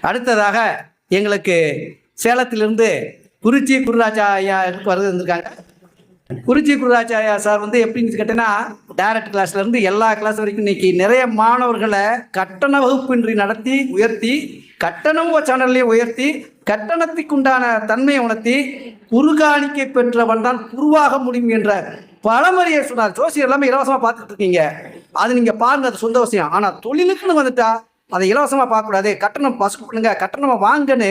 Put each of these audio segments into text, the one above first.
அடுத்ததாக எங்களுக்கு சேலத்திலிருந்து குறிச்சி குருராஜா ஐயா வருது வந்திருக்காங்க. குறிச்சி குருராஜா ஐயா சார் எப்படின்னு கேட்டீங்கன்னா, டைரக்ட் கிளாஸ்லேருந்து எல்லா கிளாஸ் வரைக்கும் இன்னைக்கு நிறைய மாணவர்களை கட்டண வகுப்பின்றி நடத்தி உயர்த்தி, கட்டணம் சேனல்லையும் உயர்த்தி, கட்டணத்துக்குண்டான தன்மையை உணர்த்தி, குறுகாணிக்கை பெற்றவன் தான் குருவாக முடியும் என்ற பழமொழியை சொன்னார். ஜோசியர் எல்லாமே இலவசமாக பார்த்துட்டு இருக்கீங்க, அது நீங்கள் பாருங்க, அது சொந்த விஷயம். ஆனால் தொழிலுக்குன்னு வந்துட்டா அதை இலவசமாக பார்க்கக்கூடாது, கட்டணம் பசு பண்ணுங்க, கட்டணமாக வாங்கன்னு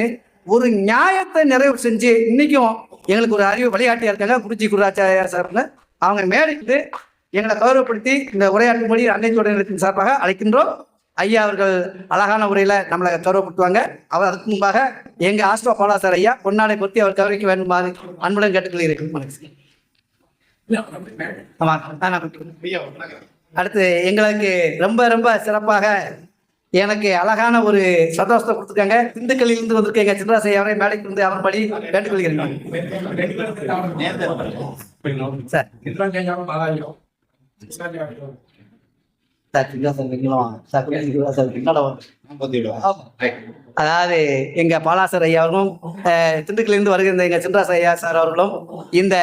ஒரு நியாயத்தை நிறைவு செஞ்சு இன்னைக்கும் எங்களுக்கு ஒரு அறிவு வழிகாட்டியா இருக்காங்க குறிச்சி குருராஜா சார்னு. அவங்க மேடைக்கு எங்களை கௌரவப்படுத்தி இந்த உரையாற்றும்படி அன்னை நிலையத்தின் சார்பாக அழைக்கின்றோம். ஐயா அவர்கள் அழகான உரையில நம்மளை கௌரவப்படுத்துவாங்க. அவர் அதுக்கு முன்பாக எங்க ஆஸ்ட்ரோ பாலா சார் ஐயா பொன்னாடை பொருத்தி அவர் கௌரவிக்க வேண்டுமாறு அன்புடன் கேட்டுக்கொள்கிறேன். அடுத்து எங்களுக்கு ரொம்ப ரொம்ப சிறப்பாக எனக்கு அழகான ஒரு சந்தோஷத்தை கொடுத்துருக்காங்க. திண்டுக்கல்லில் இருந்து வந்திருக்கேங்க சின்ராசை அவரை மேடைக்கு வந்து அவர் படி கேட்டுக்கொள்கிறேன் சார். அதாவது எங்க பாலாசர் ஐயா அவர்களும் திண்டுக்கல்லிருந்து வருகின்ற எங்க சின்ராச ஐயா சார் அவர்களும் இந்த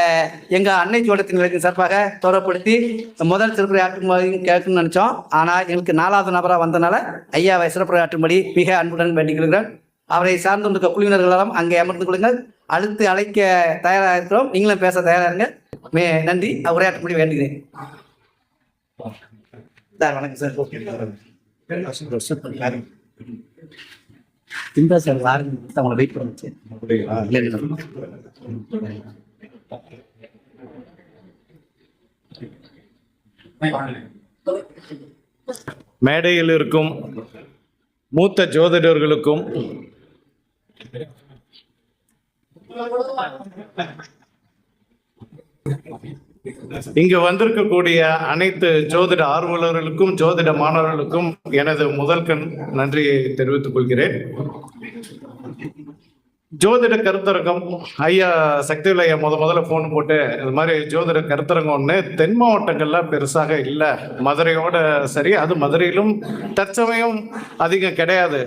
எங்க அன்னை சோழத்தின் நிலையத்தின் சார்பாக தொடரப்படுத்தி முதல் சிறப்புரையாற்றும்படி கேட்கணும்னு நினைச்சோம். ஆனா எங்களுக்கு 4வது நபராக வந்தனால ஐயாவை சிறப்புரையாற்றும்படி மிக அன்புடன் வேண்டிக் கொள்கிறேன். அவரை சார்ந்திருக்க குழுவினர்களெல்லாம் அங்கே அமர்ந்து கொள்ளுங்கள். அடுத்து அழைக்க தயாராக இருக்கிறோம், நீங்களும் பேச தயாராக நன்றி. உரையாற்றும்படி வேண்டுகிறேன் சார். வணக்கம் சார். அவங்களை வெயிட் பண்ணுச்சு. மேடையில் இருக்கும் மூத்த ஜோதிடர்களுக்கும் இங்கு வந்திருக்கக்கூடிய அனைத்து ஜோதிட ஆர்வலர்களுக்கும் ஜோதிட மாணவர்களுக்கும் எனது முதல் நன்றியை தெரிவித்துக் கொள்கிறேன். ஜோதிட கருத்தரங்கம் ஐயா சக்திவேல் ஐயா முதல்ல ஃபோன் போட்டு இது மாதிரி ஜோதிட கருத்தரங்கம் ஒன்று தென் மாவட்டங்கள்ல பெருசாக இல்லை, மதுரையோட சரி, அது மதுரையிலும் தற்சமயம் அதிகம் கிடையாது.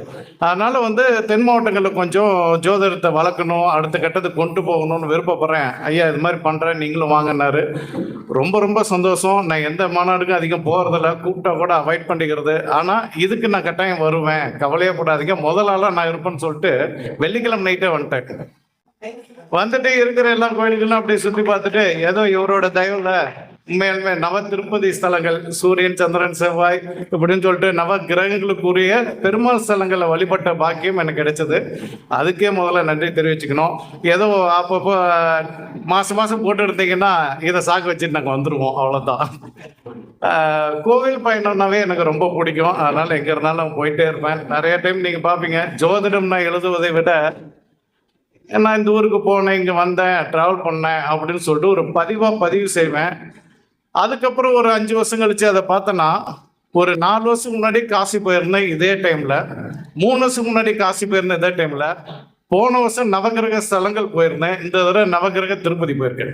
அதனால தென் மாவட்டங்களில் கொஞ்சம் ஜோதிடத்தை வளர்க்கணும், அடுத்த கட்டத்துக்கு கொண்டு போகணும்னு விருப்பப்படுறேன். ஐயா இது மாதிரி பண்ணுறேன், நீங்களும் வாங்கினாரு. ரொம்ப ரொம்ப சந்தோஷம். நான் எந்த மாநாடுக்கும் அதிகம் போகிறதில்ல, கூப்பிட்டா கூட அவாய்ட் பண்ணிக்கிறது. ஆனால் இதுக்கு நான் கட்டாயம் வருவேன், கவலையே போடாதீங்க, முதலால நான் இருப்பேன்னு சொல்லிட்டு வெள்ளிக்கிழமை நைட்டே வந்துட்டு இருக்கிற எல்லா கோயில்களும் அப்படியே சுற்றி பார்த்துட்டு ஏதோ இவரோட தயவுல உண்மையாலுமே நவ திருப்பதி ஸ்தலங்கள், சூரியன் சந்திரன் செவ்வாய் இப்படின்னு சொல்லிட்டு நவ கிரகங்களுக்குரிய பெருமாள் ஸ்தலங்களை வழிபட்ட பாக்கியம் எனக்கு கிடைச்சது. அதுக்கே முதல்ல நன்றி தெரிவிச்சுக்கணும். ஏதோ அப்பப்போ மாசம் போட்டு எடுத்தீங்கன்னா இதை சாக்கு வச்சுட்டு நாங்கள் வந்துடுவோம், அவ்வளோதான். கோவில் பயணம்னாவே எனக்கு ரொம்ப பிடிக்கும். அதனால எங்க இருந்தாலும் போயிட்டே இருப்பேன். நிறைய டைம் நீங்க பாப்பீங்க, ஜோதிடம் நான் எழுதுவதை விட நான் இந்த ஊருக்கு போனேன், இங்கே வந்தேன், ட்ராவல் பண்ணேன் அப்படின்னு சொல்லிட்டு ஒரு பதிவு செய்வேன். அதுக்கப்புறம் ஒரு 5 வருஷம் கழிச்சு அதை பார்த்தேன்னா, ஒரு 4 வருஷம் முன்னாடி காசி போயிருந்தேன் இதே டைமில், 3 வருஷம் முன்னாடி காசி போயிருந்தேன் இதே டைமில், போன வருஷம் நவகிரக ஸ்தலங்கள் போயிருந்தேன், இந்த தடவை நவகிரக திருப்பதி போயிருக்கேன்.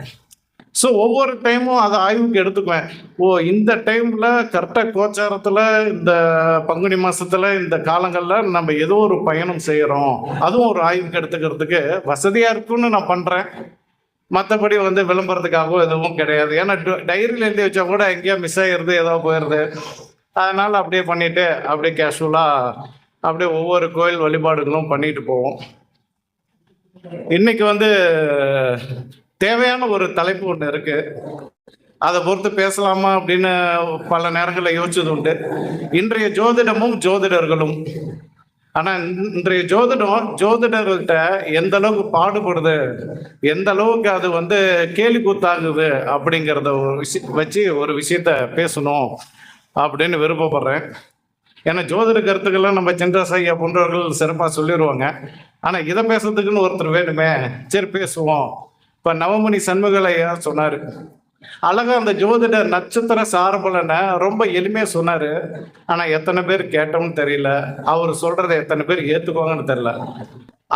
ஸோ ஒவ்வொரு டைமும் அதை ஆய்வுக்கு எடுத்துக்குவேன். இந்த டைமில் கரெக்டாக கோச்சாரத்தில் இந்த பங்குனி மாதத்தில் இந்த காலங்களில் நம்ம ஏதோ ஒரு பயணம் செய்கிறோம், அதுவும் ஒரு ஆய்வுக்கு எடுத்துக்கிறதுக்கு வசதியாக இருக்குன்னு நான் பண்ணுறேன். மற்றபடி விளம்பரத்துக்காகவும் எதுவும் கிடையாது. ஏன்னா டைரியில் எழுதி வச்சா கூட எங்கேயோ மிஸ் ஆகிடுது, ஏதோ போயிடுது. அதனால் அப்படியே பண்ணிவிட்டு அப்படியே கேஷுவலாக அப்படியே ஒவ்வொரு கோயில் வழிபாடுகளும் பண்ணிட்டு போவோம். இன்னைக்கு தேவையான ஒரு தலைப்பு ஒன்று இருக்கு, அதை பொறுத்து பேசலாமா அப்படின்னு பல நேரங்களில் யோசிச்சது உண்டு. இன்றைய ஜோதிடமும் ஜோதிடர்களும், ஆனால் இன்றைய ஜோதிடர்கள்ட்ட எந்த அளவுக்கு பாடுபடுது, எந்த அளவுக்கு அது கேலி கூத்தாகுது அப்படிங்கிறத வச்சு ஒரு விஷயத்த பேசணும் அப்படின்னு விருப்பப்படுறேன். ஏன்னா ஜோதிட கருத்துக்கள்லாம் நம்ம சின்ராச ஐயா போன்றவர்கள் சிறப்பாக சொல்லிடுவாங்க. ஆனால் இதை பேசுறதுக்குன்னு ஒருத்தர் வேணுமே, சரி பேசுவோம். இப்போ நவமணி சண்முகலையா சொன்னார் அழகா, அந்த ஜோதிட நட்சத்திர சார்பலனை ரொம்ப எளிமையாக சொன்னார். ஆனால் எத்தனை பேர் கேட்டோம்னு தெரியல, அவர் சொல்றதை எத்தனை பேர் ஏற்றுக்குவாங்கன்னு தெரியல.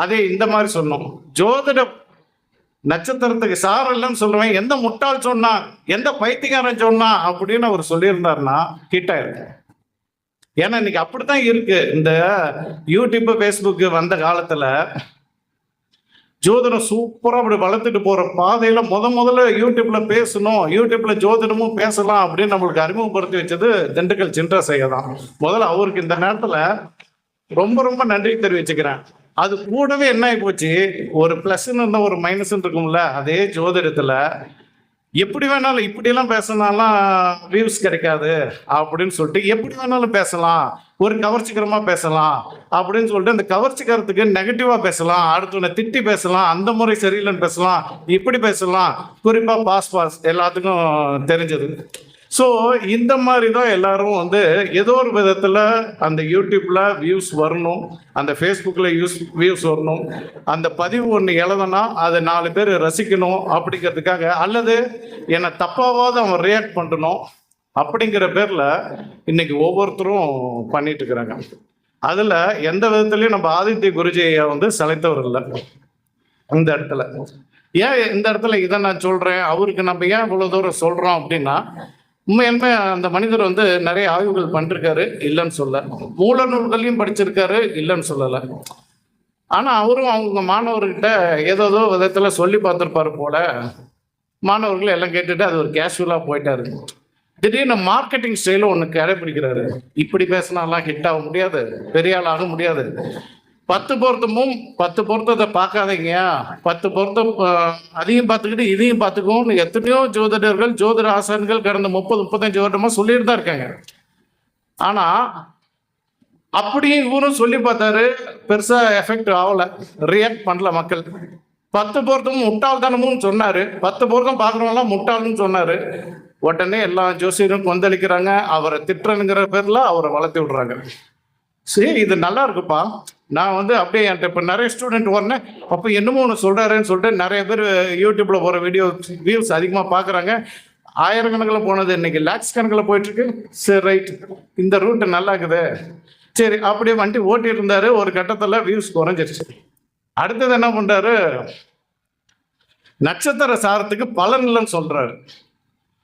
அதே இந்த மாதிரி சொன்னோம், ஜோதிட நட்சத்திரத்துக்கு சாரல்லன்னு சொல்லுவேன், எந்த முட்டாள் சொன்னா, எந்த பைத்தியக்காரன் சொன்னா அப்படின்னு அவர் சொல்லியிருந்தாருன்னா ஹிட் ஆயிருக்கும். ஏன்னா இன்னைக்கு அப்படித்தான் இருக்கு. இந்த யூடியூப் ஃபேஸ்புக் வந்த காலத்துல ஜோதிடம் சூப்பரா அப்படி வளர்த்துட்டு போற பாதையில முதல்ல யூடியூப்ல பேசணும், யூடியூப்ல ஜோதிடமும் பேசலாம் அப்படின்னு நம்மளுக்கு அறிமுகப்படுத்தி வச்சது திண்டுக்கல் சின்ராசையா தான். முதல்ல அவருக்கு இந்த நேரத்துல ரொம்ப ரொம்ப நன்றி தெரிவிச்சுக்கிறேன். அது கூடவே என்ன ஆகி போச்சு, ஒரு பிளஸ்ன்னு இருந்தா ஒரு மைனஸ் இருக்கும்ல, அதே ஜோதிடத்துல எப்படி வேணாலும் இப்படியெல்லாம் பேசினாலாம் வியூஸ் கிடைக்காது அப்படின்னு சொல்லிட்டு எப்படி வேணாலும் பேசலாம், ஒரு கவர்ச்சிகரமா பேசலாம் அப்படின்னு சொல்லிட்டு அந்த கவர்ச்சிகரத்துக்கு நெகட்டிவா பேசலாம், அடுத்தவனை திட்டி பேசலாம், அந்த முறை சரியில்லைன்னு பேசலாம், இப்படி பேசலாம், குறிப்பா பாஸ் எல்லாத்துக்கும் தெரிஞ்சது. ஸோ இந்த மாதிரி தான் எல்லாரும் வந்து ஏதோ ஒரு விதத்தில் அந்த யூடியூப்ல வியூஸ் வரணும், அந்த ஃபேஸ்புக்கில் வியூஸ் வரணும், அந்த பதிவு ஒன்று எழுதனா அதை 4 பேர் ரசிக்கணும் அப்படிங்கிறதுக்காக, அல்லது என்னை தப்பாவது அவன் ரியாக்ட் பண்ணணும் அப்படிங்கிற பேரில் இன்னைக்கு ஒவ்வொருத்தரும் பண்ணிட்டு இருக்கிறாங்க. அதில் எந்த விதத்துலையும் நம்ம ஆதித்ய குருஜியை வந்து சளைத்தவர் இல்லை இந்த இடத்துல. ஏன் இந்த இடத்துல இதை நான் சொல்கிறேன், அவருக்கு நம்ம ஏன் இவ்வளோ தூரம் சொல்கிறோம் அப்படின்னா, உண்மையுமே அந்த மனிதர் வந்து நிறைய ஆய்வுகள் பண்ணிருக்காரு, இல்லைன்னு சொல்ல, மூல நூல்களையும் படிச்சிருக்காரு, இல்லைன்னு சொல்லலை. ஆனால் அவரும் அவங்க மாணவர்கிட்ட ஏதோ விதத்தில் சொல்லி பார்த்துருப்பாரு போல, மாணவர்கள் எல்லாம் கேட்டுட்டு அது ஒரு கேஷுவலாக போயிட்டாரு. திடீர்னு மார்க்கெட்டிங் ஸ்டைலும் ஒன்று கடைபிடிக்கிறாரு. இப்படி பேசினாலாம் ஹிட் ஆக முடியாது, பெரிய ஆள் ஆக முடியாது, 10 பொருத்தமும் 10 பொருத்தத்தை பார்க்காதீங்க, 10 பொருத்தம் அதையும் பார்த்துக்கிட்டு இதையும் பார்த்துக்கோன்னு எத்தனையோ ஜோதிடர்கள் ஜோதிட ஆசான்கள் கடந்த 30-35 வருடமா சொல்லிட்டு தான் இருக்காங்க. ஆனா அப்படியே இவரும் சொல்லி பார்த்தாரு, பெருசா எஃபெக்ட் ஆகல, ரியாக்ட் பண்ணல மக்கள். 10 பொருத்தமும் முட்டாள்தனமும் சொன்னாரு, 10 பொருத்தம் பார்க்குறவங்களாம் முட்டாள்னு சொன்னாரு. உடனே எல்லா ஜோசியரும் கொந்தளிக்கிறாங்க, அவரை திட்டுறனுங்கிற பேர்ல அவரை வளர்த்தி விடுறாங்க. சரி, இது நல்லா இருக்குப்பா, நான் வந்து அப்படியே என்கிட்ட இப்போ நிறைய ஸ்டூடெண்ட் வரேன், அப்போ என்னமோ ஒன்று சொல்கிறாருன்னு சொல்லிட்டு நிறைய பேர் யூடியூப்பில் போகிற வீடியோ வியூஸ் அதிகமாக பார்க்குறாங்க. ஆயிரக்கணக்கில் போனது இன்னைக்கு லேக்ஸ் கணக்கில் போயிட்டுருக்கு. சரி ரைட், இந்த ரூட்டு நல்லா இருக்குது, சரி அப்படியே வண்டி ஓட்டிட்டு இருந்தாரு. ஒரு கட்டத்தில் வியூஸ் குறைஞ்சிருச்சு. அடுத்தது என்ன பண்ணுறாரு, நட்சத்திர சாரத்துக்கு பலன் இல்லைன்னு சொல்கிறாரு.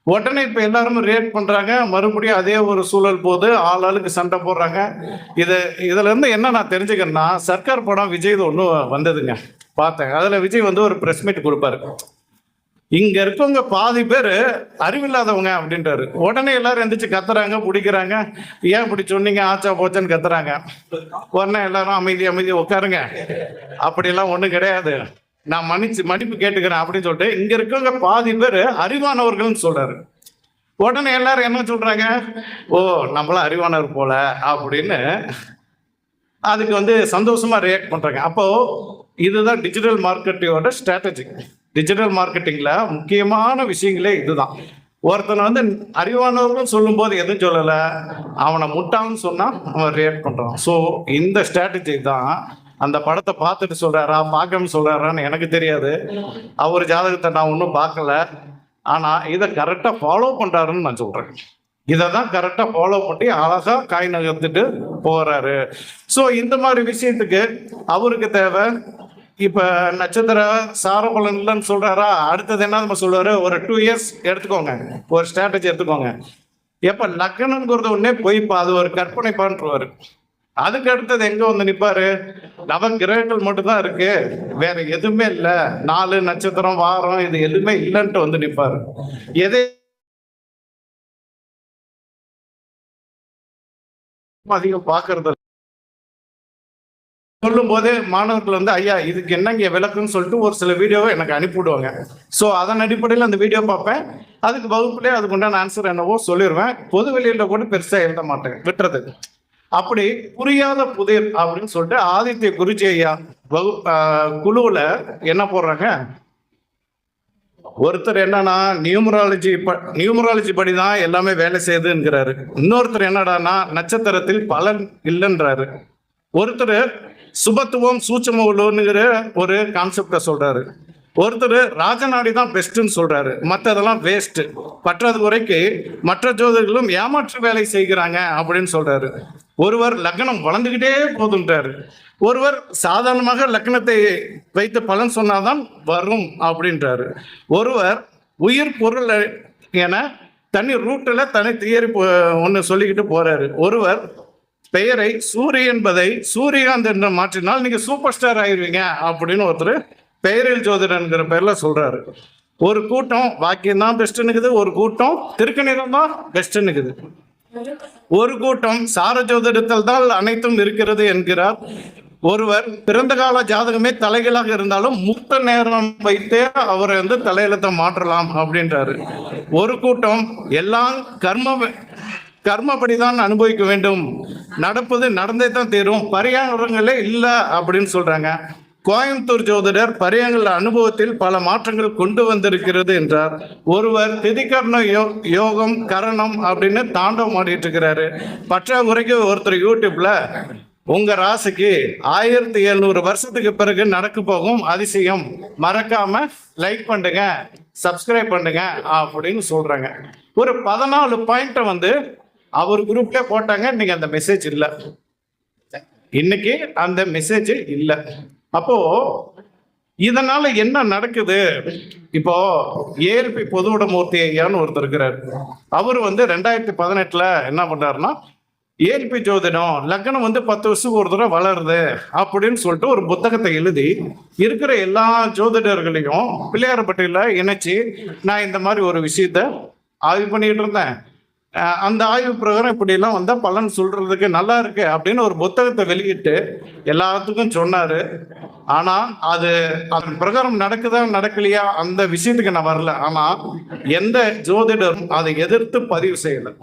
உடனே இப்போ எல்லாரும் ரியாக்ட் பண்ணுறாங்க, மறுபடியும் அதே ஒரு சூழல் போது ஆளுக்கு சண்டை போடுறாங்க. இதுல இருந்து என்ன நான் தெரிஞ்சுக்கிறேன்னா, சர்க்கார் படம் விஜய் ஒன்று வந்ததுங்க, பார்த்தேன். அதில் விஜய் வந்து ஒரு ப்ரெஸ் மீட் கொடுப்பாரு. இங்க இருக்கவங்க பாதி பேர் அறிவில்லாதவங்க அப்படின்றாரு. உடனே எல்லாரும் எந்திரிச்சு கத்துறாங்க, பிடிக்கிறாங்க. ஏன் இப்படி சொன்னீங்க, ஆச்சா போச்சான்னு கத்துறாங்க. உடனே எல்லாரும் அமைதி உட்காருங்க, அப்படியெல்லாம் ஒன்றும் கிடையாது, நான் மன்னிப்பு கேட்டுக்கிறேன் அப்படின்னு சொல்லிட்டு இங்க இருக்கவங்க பாதி பேர் அறிவானவர்கள்னு சொல்றாரு. உடனே எல்லாரும் என்ன சொல்றாங்க, ஓ நம்மளாம் அறிவானவர் போல அப்படின்னு அதுக்கு வந்து சந்தோஷமா ரியாக்ட் பண்றாங்க. அப்போ இதுதான் டிஜிட்டல் மார்க்கெட்டிங்கோட ஸ்ட்ராட்டஜி. டிஜிட்டல் மார்க்கெட்டிங்ல முக்கியமான விஷயங்களே இதுதான். ஒருத்தனை வந்து அறிவானவர்கள் சொல்லும் போது எதுவும் சொல்லலை, அவனை முட்டான்னு சொன்னா அவன் ரியாக்ட் பண்றான். ஸோ இந்த ஸ்ட்ராட்டஜி தான். அந்த படத்தை பார்த்துட்டு சொல்றாரா பார்க்காம சொல்றாரான்னு எனக்கு தெரியாது, அவர் ஜாதகத்தை நான் ஒன்றும் பார்க்கல. ஆனா இதை கரெக்டா ஃபாலோ பண்றாருன்னு நான் சொல்றேன். இதை தான் கரெக்டா ஃபாலோ பண்ணி அழகா காய் நகர்த்துட்டு போறாரு. ஸோ இந்த மாதிரி விஷயத்துக்கு அவருக்கு தேவை. இப்ப நட்சத்திர சார பலன் இல்லைன்னு சொல்றாரா, அடுத்தது என்ன நம்ம சொல்லுவாரு, ஒரு 2 இயர்ஸ் எடுத்துக்கோங்க, ஒரு ஸ்ட்ராட்டஜி எடுத்துக்கோங்க. எப்ப லக்னம்ங்கிறது ஒன்னே போய்ப்பா, அது ஒரு கற்பனை பண்றவாரு. அதுக்கு அடுத்தது எங்க வந்து நிப்பாரு, நவகிரகங்கள் மட்டும்தான் இருக்கு, வேற எதுவுமே இல்ல, 4 நட்சத்திரம் வாரம் இது எதுவுமே இல்லைன்ட்டு வந்து நிப்பாரு. எதை அதிகம் பாக்குறது சொல்லும் போது மாணவர்கள் வந்து ஐயா இதுக்கு என்னங்க விளக்குன்னு சொல்லிட்டு ஒரு சில வீடியோவை எனக்கு அனுப்பிவிடுவாங்க. ஸோ அதன் அடிப்படையில் அந்த வீடியோ பார்ப்பேன், அதுக்கு வகுப்புலேயே அதுக்கு உண்டான ஆன்சர் என்னவோ சொல்லிடுவேன். பொது வெளியில கூட பெருசா எழுத மாட்டேன், விட்டுறது. அப்படி புரியாத புதிர் அப்படின்னு சொல்லிட்டு ஆதித்ய குருஜி ஐயா குழுவுல என்ன போடுறாங்க, ஒருத்தர் என்னன்னா நியூமராலஜி படிதான் எல்லாமே வேலை செய்யுதுங்கிறாரு. இன்னொருத்தர் என்னடானா நட்சத்திரத்தில் பலன் இல்லைன்றாரு. ஒருத்தர் சுபத்துவம் சூட்சும உள்ளுங்கிற ஒரு கான்செப்டை சொல்றாரு. ஒருத்தர் ராஜநாடி தான் பெஸ்ட்ன்னு சொல்றாரு, மற்றதெல்லாம் வேஸ்ட், பற்றது குறைக்கு மற்ற ஜோதிடர்களும் ஏமாற்று வேலை செய்கிறாங்க அப்படின்னு சொல்றாரு. ஒருவர் லக்னம் வளர்ந்துகிட்டே போதுன்றாரு. ஒருவர் சாதாரணமாக லக்னத்தை வைத்து பலன் சொன்னாதான் வரும் அப்படின்றாரு. ஒருவர் உயிர் பொருள் என தனி ரூட்டில் தனி தியரி ஒன்று சொல்லிக்கிட்டு போறாரு. ஒருவர் பெயரை சூரிய என்பதை சூரியகாந்த் என்று மாற்றினால் நீங்க சூப்பர் ஸ்டார் ஆயிருவீங்க அப்படின்னு ஒருத்தர் பெயரில் ஜோதிடன்கிற பேர்ல சொல்றாரு. ஒரு கூட்டம் வாக்கியம் தான் பெஸ்ட்னுக்குது, ஒரு கூட்டம் திருக்கணிதம் தான் பெஸ்ட்னுக்குது, ஒரு கூட்டம் சார ஜோதிடத்தில் தான் அனைத்தும் இருக்கிறது என்கிறார். ஒருவர் பிறந்த கால ஜாதகமே தலைகளாக இருந்தாலும் முத்த நேரம் வைத்தே அவரை தலையெழுத்த மாற்றலாம் அப்படின்றாரு. ஒரு கூட்டம் எல்லாம் கர்மப்படிதான் அனுபவிக்க வேண்டும், நடப்பது நடந்தே தான் தீரும், பரிகாரங்களே இல்லை அப்படின்னு சொல்றாங்க. கோயம்புத்தூர் ஜோதிடர் பரிகாரங்கள் அனுபவத்தில் பல மாற்றங்கள் கொண்டு வந்திருக்கிறது என்றார். ஒருவர் திதிகரண யோகம் கரணம் அப்படின்னு தாண்டவம் ஆடிட்டு இருக்கிறாரு. பற்றாக்குறைக்கு ஒருத்தர் யூடியூப்ல உங்க ராசிக்கு 1700 வருஷத்துக்கு பிறகு நடக்க போகும் அதிசயம், மறக்காம லைக் பண்ணுங்க, சப்ஸ்கிரைப் பண்ணுங்க அப்படின்னு சொல்றாங்க. ஒரு 14 பாயிண்ட்டை அவர் குரூப்ல போட்டாங்க. இன்னைக்கு அந்த மெசேஜ் இல்லை, இன்னைக்கு அந்த மெசேஜ் இல்லை. அப்போ இதனால என்ன நடக்குது? இப்போ ஏஎல்பி பொதுவுடமூர்த்தி ஐயான்னு ஒருத்தர் இருக்கிறார். அவர் 2018 என்ன பண்றாருன்னா, ஏஎல்பி ஜோதிடம் லக்னம் 10 வருஷத்துக்கு ஒரு தடவை வளருது அப்படின்னு சொல்லிட்டு ஒரு புத்தகத்தை எழுதி இருக்கிற எல்லா ஜோதிடர்களையும் பிள்ளையார்பட்டியில இணைச்சு நான் இந்த மாதிரி ஒரு விஷயத்த ஆய்வு பண்ணிட்டு இருந்தேன். அந்த ஆய்வு பிரகாரம் இப்படிலாம் பலன் சொல்றதுக்கு நல்லா இருக்கு அப்படின்னு ஒரு புத்தகத்தை வெளியிட்டு எல்லாத்துக்கும் சொன்னாரு. ஆனா அதன் பிரகாரம் நடக்குதா நடக்கலையா அந்த விஷயத்துக்கு நான் வரல. ஆனா எந்த ஜோதிடரும் அதை எதிர்த்து பதிவு செய்யல,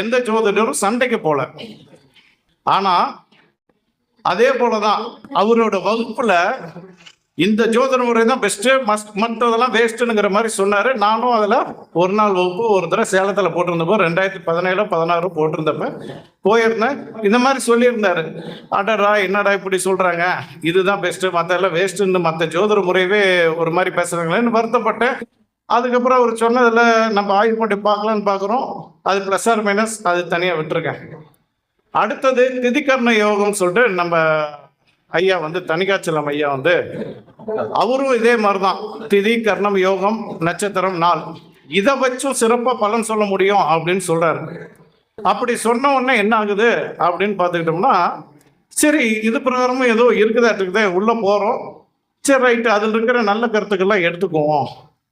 எந்த ஜோதிடரும் சண்டைக்கு போல. ஆனா அதே போலதான் அவரோட வகுப்புல இந்த ஜோதிட முறை தான் பெஸ்ட், மற்றதெல்லாம் வேஸ்ட்னுங்கிற மாதிரி சொன்னாரு. நானும் அதுல ஒரு நாள் வகுப்பு ஒரு தடவை சேலத்துல போட்டிருந்தப்போ 2017-16 போட்டிருந்தப்ப போயிருந்தேன். இந்த மாதிரி சொல்லியிருந்தாரு. அடரா என்னடா இப்படி சொல்றாங்க, இதுதான் பெஸ்ட், மற்ற எல்லாம் வேஸ்ட்னு மற்ற ஜோதிட முறையவே ஒரு மாதிரி பேசுறாங்களேன்னு வருத்தப்பட்டேன். அதுக்கப்புறம் அவர் சொன்னதுல நம்ம ஆய்வு பண்ணி பார்க்கலான்னு பார்க்குறோம். அது பிளஸ் ஆர் மைனஸ், அது தனியாக விட்டுருக்கேன். அடுத்தது திதிகரண யோகம் சொல்லிட்டு நம்ம ஐயா தனிகாச்சலம் ஐயா அவரும் இதே மாதிரிதான் திதி கர்ணம் யோகம் நட்சத்திரம் நாள் இதை வச்சும் சிறப்பாக பலன் சொல்ல முடியும் அப்படின்னு சொல்றாரு. அப்படி சொன்ன உடனே என்ன ஆகுது அப்படின்னு பார்த்துக்கிட்டோம்னா, சரி இது பிரகாரமும் ஏதோ இருக்குதே உள்ள போறோம், சரி ரைட்டு அதில் இருக்கிற நல்ல கருத்துக்கள்லாம் எடுத்துக்குவோம்,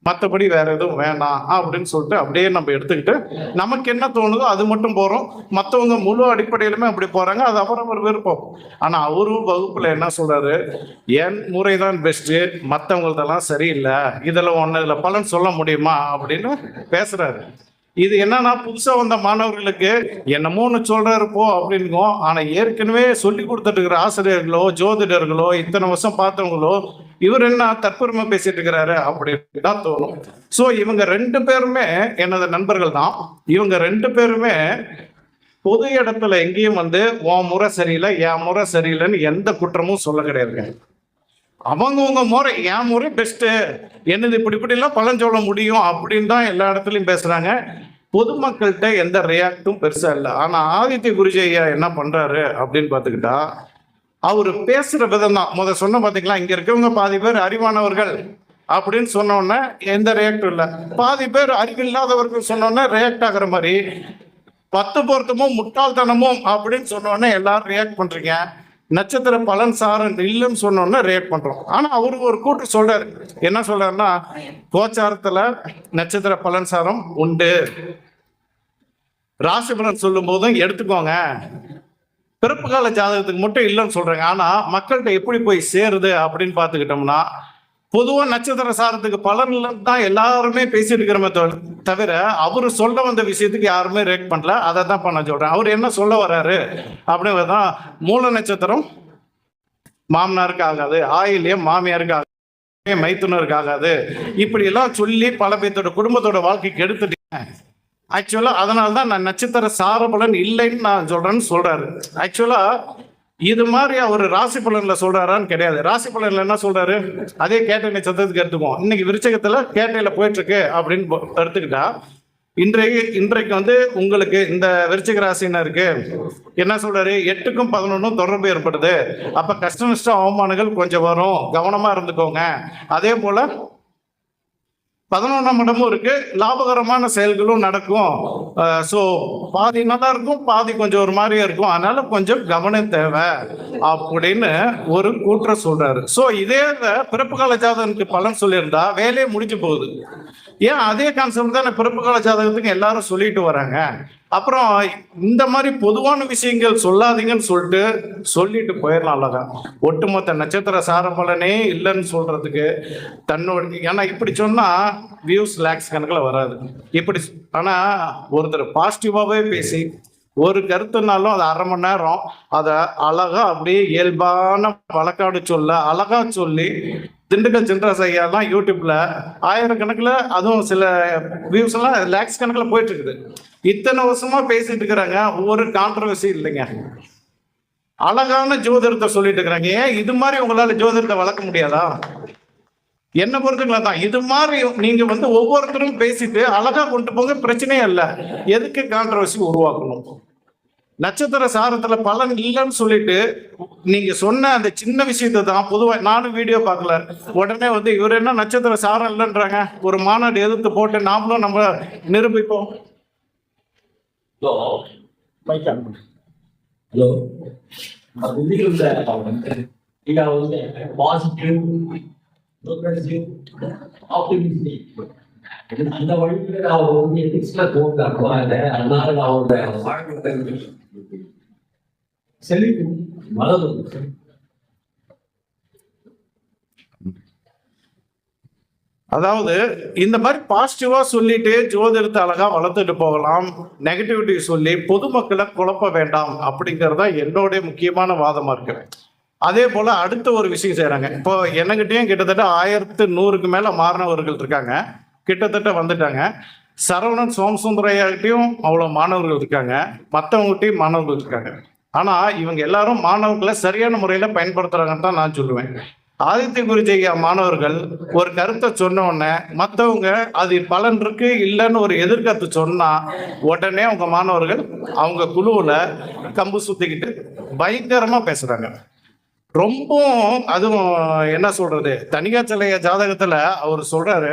மற்றபடி வேற எதுவும் வேணாம் அப்படின்னு சொல்லிட்டு அப்படியே நம்ம எடுத்துக்கிட்டு நமக்கு என்ன தோணுதோ அது மட்டும் போறோம். மற்றவங்க முழு அடிப்படையிலுமே அப்படி போறாங்க, அது அவரவர் விருப்பம். ஆனா அவரு வகுப்புல என்ன சொல்றாரு, என் முறைதான் பெஸ்ட், மற்றவங்களதெல்லாம் சரியில்லை, இதுல இதுல பலன் சொல்ல முடியுமா அப்படின்னு பேசுறாரு. இது என்னன்னா புதுசா வந்த மாணவர்களுக்கு என்னமோன்னு சொல்றாரு போ அப்படின்னும். ஆனா ஏற்கனவே சொல்லி கொடுத்துட்டு இருக்கிற ஆசிரியர்களோ ஜோதிடர்களோ இத்தனை வருஷம் பார்த்தவங்களோ இவர் என்ன தற்பெருமை பேசிட்டு இருக்கிறாரு அப்படின்னு தான் தோணும். ஸோ இவங்க 2 பேருமே எனது நண்பர்கள் தான். இவங்க 2 பேருமே பொது இடத்துல எங்கேயும் உன் முறை சரியில்லை என் முறை சரியில்லைன்னு எந்த குற்றமும் சொல்ல கிடையாதுங்க. அவங்கவுங்க முறை, என் முறை பெஸ்ட்டு, என்னது இப்படிலாம் பலன் சொல்ல முடியும் அப்படின்னு தான் எல்லா இடத்துலையும் பேசுறாங்க. பொதுமக்கள்கிட்ட எந்த ரியாக்டும் பெருசா இல்லை. ஆனா ஆதித்ய குருஜி ஐயா என்ன பண்றாரு அப்படின்னு பார்த்துக்கிட்டா, அவர் பேசுற விதம் தான் சொன்ன பார்த்தீங்களா, இங்க இருக்கவங்க பாதி பேர் அறிவானவர்கள் அப்படின்னு சொன்னோன்னே எந்த ரியாக்டும் இல்லை, பாதி பேர் அறிவில்லாதவர்கள் சொன்னோன்னே ரியாக்ட் ஆகுற மாதிரி 10 பொருத்தமும் முட்டாள்தனமும் அப்படின்னு சொன்னோன்னே எல்லாரும் ரியாக்ட் பண்றீங்க. நட்சத்திர பலன் சாரம் இல்லைன்னு சொன்னோன்னா ரியாக்ட் பண்றோம். ஆனா அவருக்கு ஒரு கூட்டு சொல்றாரு. என்ன சொல்றாருன்னா, கோச்சாரத்துல நட்சத்திர பலன் சாரம் உண்டு, ராசி பலன் சொல்லும் போதும் எடுத்துக்கோங்க, பிறப்பு கால ஜாதகத்துக்கு மட்டும் இல்லைன்னு சொல்றாங்க. ஆனா மக்கள்கிட்ட எப்படி போய் சேருது அப்படின்னு பார்த்துக்கிட்டோம்னா, பொதுவா நட்சத்திர சாரத்துக்கு பலன் இல்லைன்னு தான் எல்லாருமே பேசிட்டு இருக்கிறோமே தவிர அவரு சொல்ல வந்த விஷயத்துக்கு யாருமே ரியாக்ட் பண்ணல. அதை தான் பண்ண சொல்றேன். அவர் என்ன சொல்ல வர்றாரு அப்படிங்கிறதான், மூல நட்சத்திரம் மாமனாருக்கு ஆகாது, ஆயில்யம் மாமியாருக்கு ஆகாது, மைத்துனருக்கு ஆகாது, இப்படி எல்லாம் சொல்லி பல பேர்த்தோட குடும்பத்தோட வாழ்க்கைக்கு எடுத்துட்டேன். ஆக்சுவலா அதனால்தான் நான் நட்சத்திர சார பலன் இல்லைன்னு நான் சொல்றேன்னு சொல்றாரு. ஆக்சுவலா இது மாதிரி அவர் ராசி பலன்ல சொல்றாரான்னு கிடையாது. ராசி பலன்ல என்ன சொல்றாரு, அதே கேட்டை நட்சத்திரத்துக்கு எடுத்துக்குவோம். இன்னைக்கு விருச்சகத்துல கேட்டையில போயிட்டு இருக்கு அப்படின்னு எடுத்துக்கிட்டா, இன்றைக்கு உங்களுக்கு இந்த விருச்சிக ராசினருக்கு என்ன சொல்றாரு, 8க்கும் 11ம் தொடர்பு ஏற்படுது. அப்ப கஷ்ட நஷ்ட அவமானங்கள் கொஞ்சம் வரும், கவனமா இருந்துக்கோங்க. அதே போல 11ஆம் இடமும் இருக்கு, லாபகரமான செயல்களும் நடக்கும். ஸோ பாதி நல்லா இருக்கும், பாதி கொஞ்சம் ஒரு மாதிரியா இருக்கும், அதனால கொஞ்சம் கவனம் தேவை அப்படின்னு ஒரு கூற்றம் சொல்றாரு. ஸோ இதே பிறப்பு கால ஜாதகத்துக்கு பலன் சொல்லியிருந்தா வேலையே முடிஞ்சு போகுது. ஏன் அதே கான்செப்ட் தான் பிறப்பு கால ஜாதகத்துக்கு எல்லாரும் சொல்லிட்டு வராங்க. அப்புறம் இந்த மாதிரி பொதுவான விஷயங்கள் சொல்லாதீங்கன்னு சொல்லிட்டு போயிடலாம். ஒட்டுமொத்த நட்சத்திர சார பலனே இல்லைன்னு சொல்றதுக்கு தன்னோட, ஏன்னா இப்படி சொன்னா வியூஸ் லேக்ஸ் கணக்கில் வராது. இப்படி ஆனா ஒருத்தர் பாசிட்டிவாவே பேசி ஒரு கருத்துனாலும் அது 1/2 மணி நேரம் அதை அழகா அப்படியே இயல்பான வழக்காடு அழகா சொல்லி திண்டுக்கல் சின்ராஸ் ஐயாலாம் யூடியூப்ல 1000 கணக்கில், அதுவும் சில வியூஸ் எல்லாம் லேக்ஸ் கணக்கில் போயிட்டு இருக்குது. இத்தனை வருஷமா பேசிட்டு இருக்கிறாங்க, ஒரு கான்ட்ரவர்சி இல்லைங்க. அழகான ஜோதிடத்தை சொல்லிட்டு இருக்கிறாங்க. ஏன் இது மாதிரி உங்களால ஜோதிடத்தை வளர்க்க முடியாதா? என்ன பொறுத்துக்கலாம் தான் இது மாதிரி நீங்க ஒவ்வொருத்தரும் பேசிட்டு அழகா கொண்டு போங்க, பிரச்சனையே இல்லை. எதுக்கு கான்ட்ரவர்சி உருவாக்கணும்? நட்சத்திர சாரத்துல பலன் இல்லைன்னு சொல்லிட்டு நீங்க சொன்ன அந்த சின்ன விஷயத்தை தான் பொதுவா நானும் வீடியோ பார்க்கல, உடனே இவர் என்ன நட்சத்திர சாரம் இல்லைன்றாங்க, ஒரு மாநாடு எதிர்த்து போட்டு நாமளும் நம்ம நிரூபிப்போம். அந்த வழியில் அவர் எதிர்ஸ்ல போட்டாங்க. அதனால அவருடைய வாழ்க்கை செழிப்பு மலரும். அதாவது இந்த மாதிரி பாசிட்டிவா சொல்லிட்டு ஜோதிடத்தை அழகா வளர்த்துட்டு போகலாம், நெகட்டிவிட்டி சொல்லி பொதுமக்களை குழப்ப வேண்டாம் அப்படிங்கிறதா என்னுடைய முக்கியமான வாதமா இருக்கு. அதே போல அடுத்த ஒரு விஷயம் செய்யறாங்க. இப்போ என்னகிட்டயும் கிட்டத்தட்ட 1100க்கு மேல மாணவர்கள் இருக்காங்க, கிட்டத்தட்ட வந்துட்டாங்க. சரவணன் சோமசுந்தரையாகிட்டையும் அவ்வளோ மாணவர்கள் இருக்காங்க, மற்றவங்ககிட்டையும் மாணவர்கள் இருக்காங்க. ஆனா இவங்க எல்லாரும் மாணவர்களை சரியான முறையில பயன்படுத்துறாங்கன்னு தான் நான் சொல்லுவேன். ஆதித்ய குருஜி மாணவர்கள் ஒரு கருத்தை சொன்ன உடனே மற்றவங்க அது பலன் இருக்கு இல்லைன்னு ஒரு எதிர்கருத்து சொன்னா உடனே அவங்க மாணவர்கள் அவங்க குழுவுல கம்பு சுத்திக்கிட்டு பயங்கரமா பேசுறாங்க. ரொம்பவும் அதுவும் என்ன சொல்றது, தனிகாச்சலைய ஜாதகத்துல அவர் சொல்றாரு,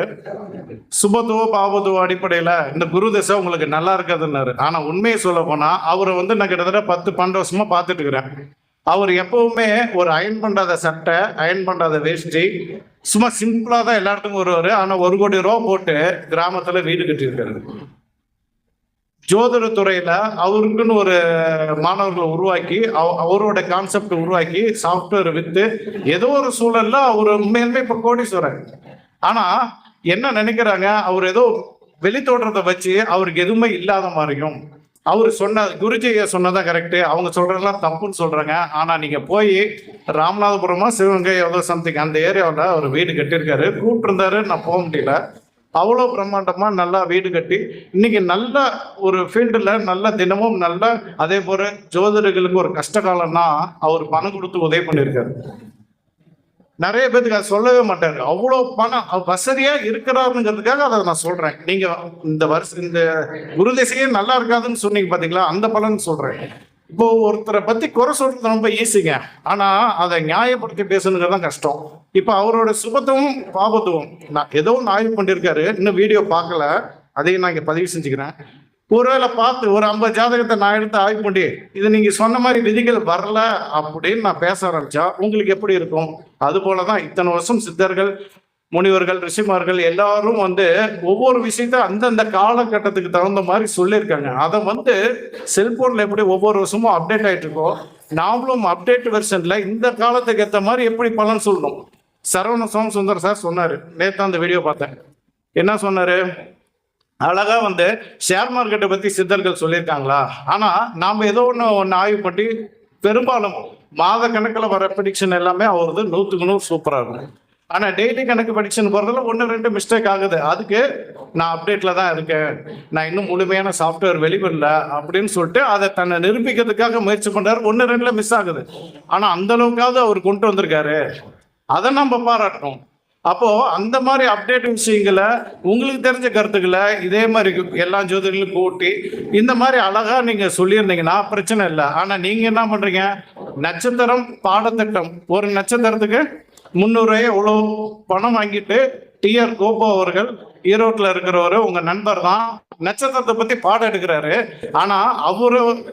சுபத்துவ பாபத்துவ அடிப்படையில இந்த குரு தசை உங்களுக்கு நல்லா இருக்காதுன்னாரு. ஆனா உண்மையை சொல்ல போனா அவரை நான் கிட்டத்தட்ட 10-12 வருஷமா பார்த்துட்டு இருக்கிறேன். அவர் எப்பவுமே ஒரு அயன் பண்ணாத சட்டை, அயன் பண்ணாத வேஷ்டி, சும்மா சிம்பிளா தான் எல்லா இடத்துக்கும் வருவாரு. ஆனா 1 கோடி ரூபா போட்டு கிராமத்துல வீடு கட்டியிருக்காரு. ஜோதிட துறையில அவருக்குன்னு ஒரு மாணவர்களை உருவாக்கி அவரோட கான்செப்ட் உருவாக்கி சாஃப்ட்வேர் வித்து ஏதோ ஒரு சூழல்ல அவர் உண்மையுமே இப்ப கோடீஸ்வரர். ஆனா என்ன நினைக்கிறாங்க, அவர் ஏதோ வெளித்தோற்றத்தை வச்சு அவருக்கு எதுவுமே இல்லாத மாதிரியும், அவர் குருஜியை சொன்னதான் கரெக்டு, அவங்க சொல்றதெல்லாம் தப்புன்னு சொல்றாங்க. ஆனா நீங்க போய் ராமநாதபுரமா சிவகங்கை எவ்வளோ சம்திங் அந்த ஏரியாவில் அவர் வீடு கட்டியிருக்காரு. கூப்பிட்டு இருந்தாரு, நான் போக முடியல. அவ்வளோ பிரம்மாண்டமா நல்லா வீடு கட்டி இன்னைக்கு நல்ல ஒரு ஃபீல்டுல நல்ல தினமும் நல்ல, அதே போல ஜோதிடர்களுக்கு ஒரு கஷ்ட காலம்னா அவர் பணம் கொடுத்து உதவி பண்ணியிருக்காரு. நிறைய பேருக்கு அதை சொல்லவே மாட்டாரு. அவ்வளோ பணம் வசதியா இருக்கிறாருங்கிறதுக்காக அதை நான் சொல்றேன். நீங்க இந்த வருஷம் இந்த குரு திசையே நல்லா இருக்காதுன்னு சொன்னீங்க பாத்தீங்களா, அந்த பலன் சொல்றேன். இப்போ ஒருத்தரை பத்தி குறை சொல்றது ரொம்ப ஈஸிங்க, ஆனா அதை நியாயப்படுத்தி பேசணுங்கிறது தான் கஷ்டம். இப்போ அவரோட சுபத்துவம் பாபத்துவம் நான் ஏதோ ஒன்று ஆய்வு பண்ணியிருக்காரு, இன்னும் வீடியோ பார்க்கல, அதையும் நான் இங்கே பதிவு செஞ்சுக்கிறேன். ஒருவேளை பார்த்து ஒரு 50 ஜாதகத்தை நான் எடுத்து ஆய்வு பண்ணி இது நீங்க சொன்ன மாதிரி விதிகள் வரல அப்படின்னு நான் பேச ஆரம்பிச்சா உங்களுக்கு எப்படி இருக்கும்? அது போலதான் இத்தனை வருஷம் சித்தர்கள், முனிவர்கள், ரிஷிமார்கள் எல்லாரும் ஒவ்வொரு விஷயத்த அந்தந்த காலகட்டத்துக்கு தகுந்த மாதிரி சொல்லியிருக்காங்க. அதை செல்போன்ல எப்படி ஒவ்வொரு வருஷமும் அப்டேட் ஆயிட்டு இருக்கோம், நாமளும் அப்டேட் வெர்ஷன்ல இந்த காலத்துக்கு ஏற்ற மாதிரி எப்படி பலன் சொல்லணும். சரவண சோமசுந்தர் சார் சொன்னாரு, நேற்று அந்த வீடியோ பார்த்தேன். என்ன சொன்னாரு, அழகா ஷேர் மார்க்கெட்டை பத்தி சித்தர்கள் சொல்லியிருக்காங்களா, ஆனா நாம ஏதோ ஒன்று ஆய்வு பண்ணி பெரும்பாலும் மாத கணக்கில் வர ப்ரெடிக்ஷன் எல்லாமே அவரது 100க்கு 100 சூப்பரா இருக்கும். ஆனா டெய்லி கணக்கு ப்ரெடிக்ஷன் போறதுல 1-2 மிஸ்டேக் ஆகுது. அதுக்கு நான் அப்டேட்ல தான் இருக்கேன், நான் இன்னும் முழுமையான சாஃப்ட்வேர் வெளிவரல அப்படின்னு சொல்லிட்டு அதை தன்னை நிரூபிக்கிறதுக்காக முயற்சி பண்றாரு. 1-2ல மிஸ் ஆகுது, ஆனா அந்த அளவுக்காவது அவர் கொண்டு வந்திருக்காரு, அதை நம்ம பாராட்டணும். அப்போ அந்த மாதிரி அப்டேட் விஷயங்களை உங்களுக்கு தெரிஞ்ச கருத்துக்களை இதே மாதிரி எல்லா ஜோதிடர்களும் கூட்டி இந்த மாதிரி அழகா நீங்க சொல்லியிருந்தீங்கன்னா பிரச்சனை இல்லை. ஆனா நீங்க என்ன பண்றீங்க, நட்சத்திரம் பாடத்திட்டம் ஒரு நட்சத்திரத்துக்கு 300 ரூபாய் எவ்வளோ பணம் வாங்கிட்டு டிஆர் கோபு அவர்கள் ஈரோட்டில் இருக்கிறவரு உங்க நண்பர் தான், நட்சத்திரத்தை பத்தி பாடம் எடுக்கிறாரு. ஆனா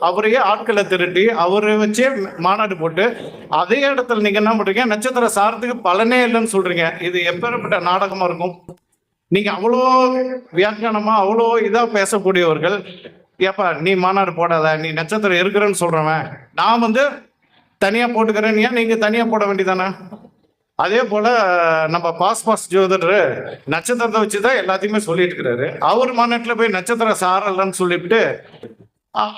அவரையே ஆட்களை திரட்டி அவரை வச்சே மாநாடு போட்டு அதே இடத்துல நீங்க என்ன பண்றீங்க, நட்சத்திர சாரத்துக்கு பலனே இல்லைன்னு சொல்றீங்க. இது எப்பேற்பட்ட நாடகமா இருக்கும்? நீங்க அவ்வளோ வியாக்கியானமா அவ்வளோ இதா பேசக்கூடியவர்கள், ஏப்பா நீ மாநாடு போடாத, நீ நட்சத்திரம் இருக்கிறேன்னு சொல்றவன் நான் வந்து தனியா போட்டுக்கிறேன், ஏன் நீங்க தனியா போட வேண்டியதானே? அதே போல நம்ம பாஸ் ஜோதிடர் நட்சத்திரத்தை வச்சுதான் எல்லாத்தையுமே சொல்லிட்டு இருக்கிறாரு. அவர் மாநாட்டில் போய் நட்சத்திர சாரலன்னு சொல்லிவிட்டு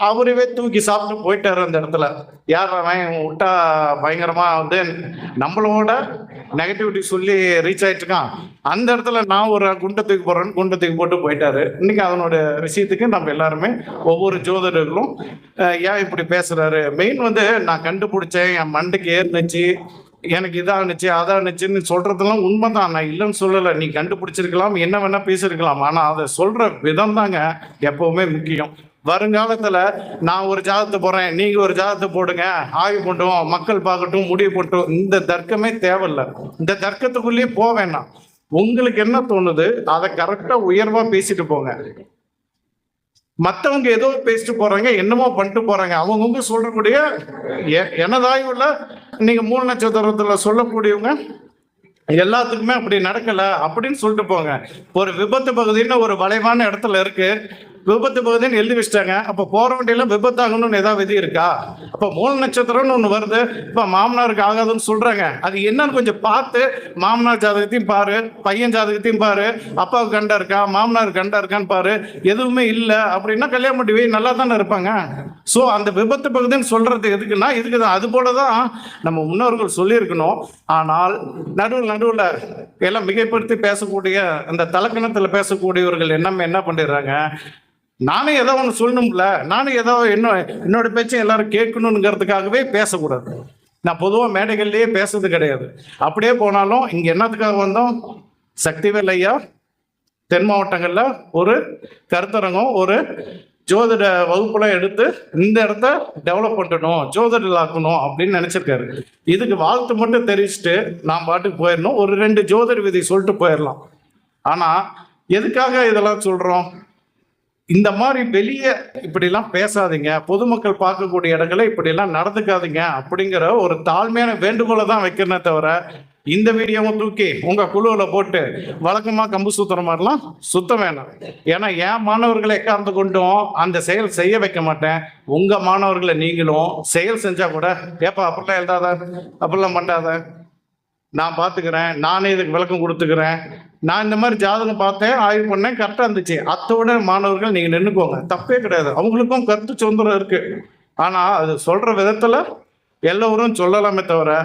அவரவே தூக்கி சாப்பிட்டு போயிட்டாரு அந்த இடத்துல. யார் அவன் விட்டா பயங்கரமா வந்து நம்மளோட நெகட்டிவிட்டி சொல்லி ரீச் ஆயிட்டு இருக்கான், அந்த இடத்துல நான் ஒரு குண்டை தூக்கி போடுறேன்னு குண்டை தூக்கி போட்டு போயிட்டாரு. இன்னைக்கு அதனோட விஷயத்துக்கு நம்ம எல்லாருமே ஒவ்வொரு ஜோதிடர்களும் ஏன் இப்படி பேசுறாரு, மெயின் வந்து நான் கண்டுபிடிச்சேன், என் மண்டைக்கு ஏறினுச்சு, எனக்கு இதானுச்சு அதானுச்சுன்னு சொல்றதெல்லாம் உண்மைதான், நான் இல்லைன்னு சொல்லலை. நீ கண்டுபிடிச்சிருக்கலாம், என்ன வேணா பேசிருக்கலாம், ஆனா அதை சொல்ற விதம் தாங்க எப்பவுமே முக்கியம். வருங்காலத்துல நான் ஒரு ஜாதகத்தை போடுறேன், நீங்க ஒரு ஜாதகத்தை போடுங்க, ஆய்வு பண்ணுவோம், மக்கள் பார்க்கட்டும், முடிவு பண்ணட்டும், இந்த தர்க்கமே தேவையில்லை. இந்த தர்க்கத்துக்குள்ளேயே போக வேண்டாம். உங்களுக்கு என்ன தோணுது அதை கரெக்டா உயர்வா பேசிட்டு போங்க. மற்றவங்க ஏதோ பேசிட்டு போறாங்க, என்னமோ பண்ணிட்டு போறாங்க, அவங்கவுங்க சொல்றக்கூடிய எனதாயுள்ள நீங்க மூல நட்சத்திரத்துல சொல்லக்கூடியவங்க எல்லாத்துக்குமே அப்படி நடக்கல அப்படின்னு சொல்லிட்டு போங்க. ஒரு விபத்து பகுதின்னு ஒரு வளைவான இடத்துல இருக்கு, விபத்து பகுதின்னு எழுதி வச்சிட்டாங்க. அப்ப போற வண்டியில விபத்தாகணும்னு ஏதாவது விதி இருக்கா? அப்ப மூல நட்சத்திரம்னு ஒண்ணு வருது, இப்ப மாமனாருக்கு ஆகாதுன்னு சொல்றாங்க. அது என்னன்னு கொஞ்சம் பார்த்து மாமனார் ஜாதகத்தையும் பாரு, பையன் ஜாதகத்தையும் பாரு, அப்பாவுக்கு கண்டா இருக்கா, மாமனாருக்கு கண்டா இருக்கான்னு பாரு. எதுவுமே இல்லை அப்படின்னா கல்யாணம் பண்ணி நல்லா தானே இருப்பாங்க. ஸோ அந்த விபத்து பகுதின்னு சொல்றது எதுக்குன்னா இதுக்கு தான். அது போலதான் நம்ம முன்னோர்கள் சொல்லியிருக்கணும். ஆனால் நடுவில் எல்லாம் மிகைப்படுத்தி பேசக்கூடிய அந்த தலக்கணத்தில் பேசக்கூடியவர்கள் என்ன பண்ணிடுறாங்க, நானே ஏதோ ஒன்று சொல்லணும்ல, நானும் ஏதோ என்னோட பேச்சை எல்லாரும் கேட்கணுங்கிறதுக்காகவே பேசக்கூடாது. நான் பொதுவாக மேடைகள்லேயே பேசுறது கிடையாது. அப்படியே போனாலும் இங்கே என்னத்துக்காக வந்தோம், சக்திவேல் ஐயா தென் மாவட்டங்களில் ஒரு கருத்தரங்கம், ஒரு ஜோதிட வகுப்புலாம் எடுத்து இந்த இடத்த டெவலப் பண்ணணும், ஜோதிடலாக்கணும் அப்படின்னு நினைச்சிருக்காரு. இதுக்கு வாழ்த்து மட்டும் தெரிவிச்சுட்டு நான் பாட்டுக்கு போயிடணும், ஒரு 2 ஜோதிட விதி சொல்லிட்டு போயிடலாம். ஆனா எதுக்காக இதெல்லாம் சொல்றோம், இந்த மாதிரி வெளியே இப்படிலாம் பேசாதீங்க, பொதுமக்கள் பார்க்கக்கூடிய இடங்களை இப்படிலாம் நடந்துக்காதீங்க அப்படிங்கிற ஒரு தாழ்மையான வேண்டுகோளை தான் வைக்கிறனே தவிர இந்த வீடியோவும் தூக்கி உங்க குழுவில் போட்டு வழக்கமா கம்பு சுத்துற மாதிரிலாம் சுத்த வேணாம். ஏன்னா என் மாணவர்களை எக்கார்ந்து கொண்டும் அந்த செயல் செய்ய வைக்க மாட்டேன். உங்க மாணவர்களை நீங்களும் செயல் செஞ்சா கூட ஏப்பா அப்படிலாம் எழுதாத, அப்படிலாம் பண்ணாத, நான் பார்த்துக்கிறேன், நானே இதுக்கு விளக்கம் கொடுத்துக்கிறேன், நான் இந்த மாதிரி ஜாதகம் பார்த்தேன், ஆய்வு பண்ணேன், கரெக்டாக இருந்துச்சு, அத்தோட மாணவர்கள் நீங்கள் நின்றுக்கோங்க, தப்பே கிடையாது. அவங்களுக்கும் கருத்து சுதந்திரம் இருக்கு. ஆனால் அது சொல்ற விதத்தில் எல்லோரும் சொல்லலாமே தவிர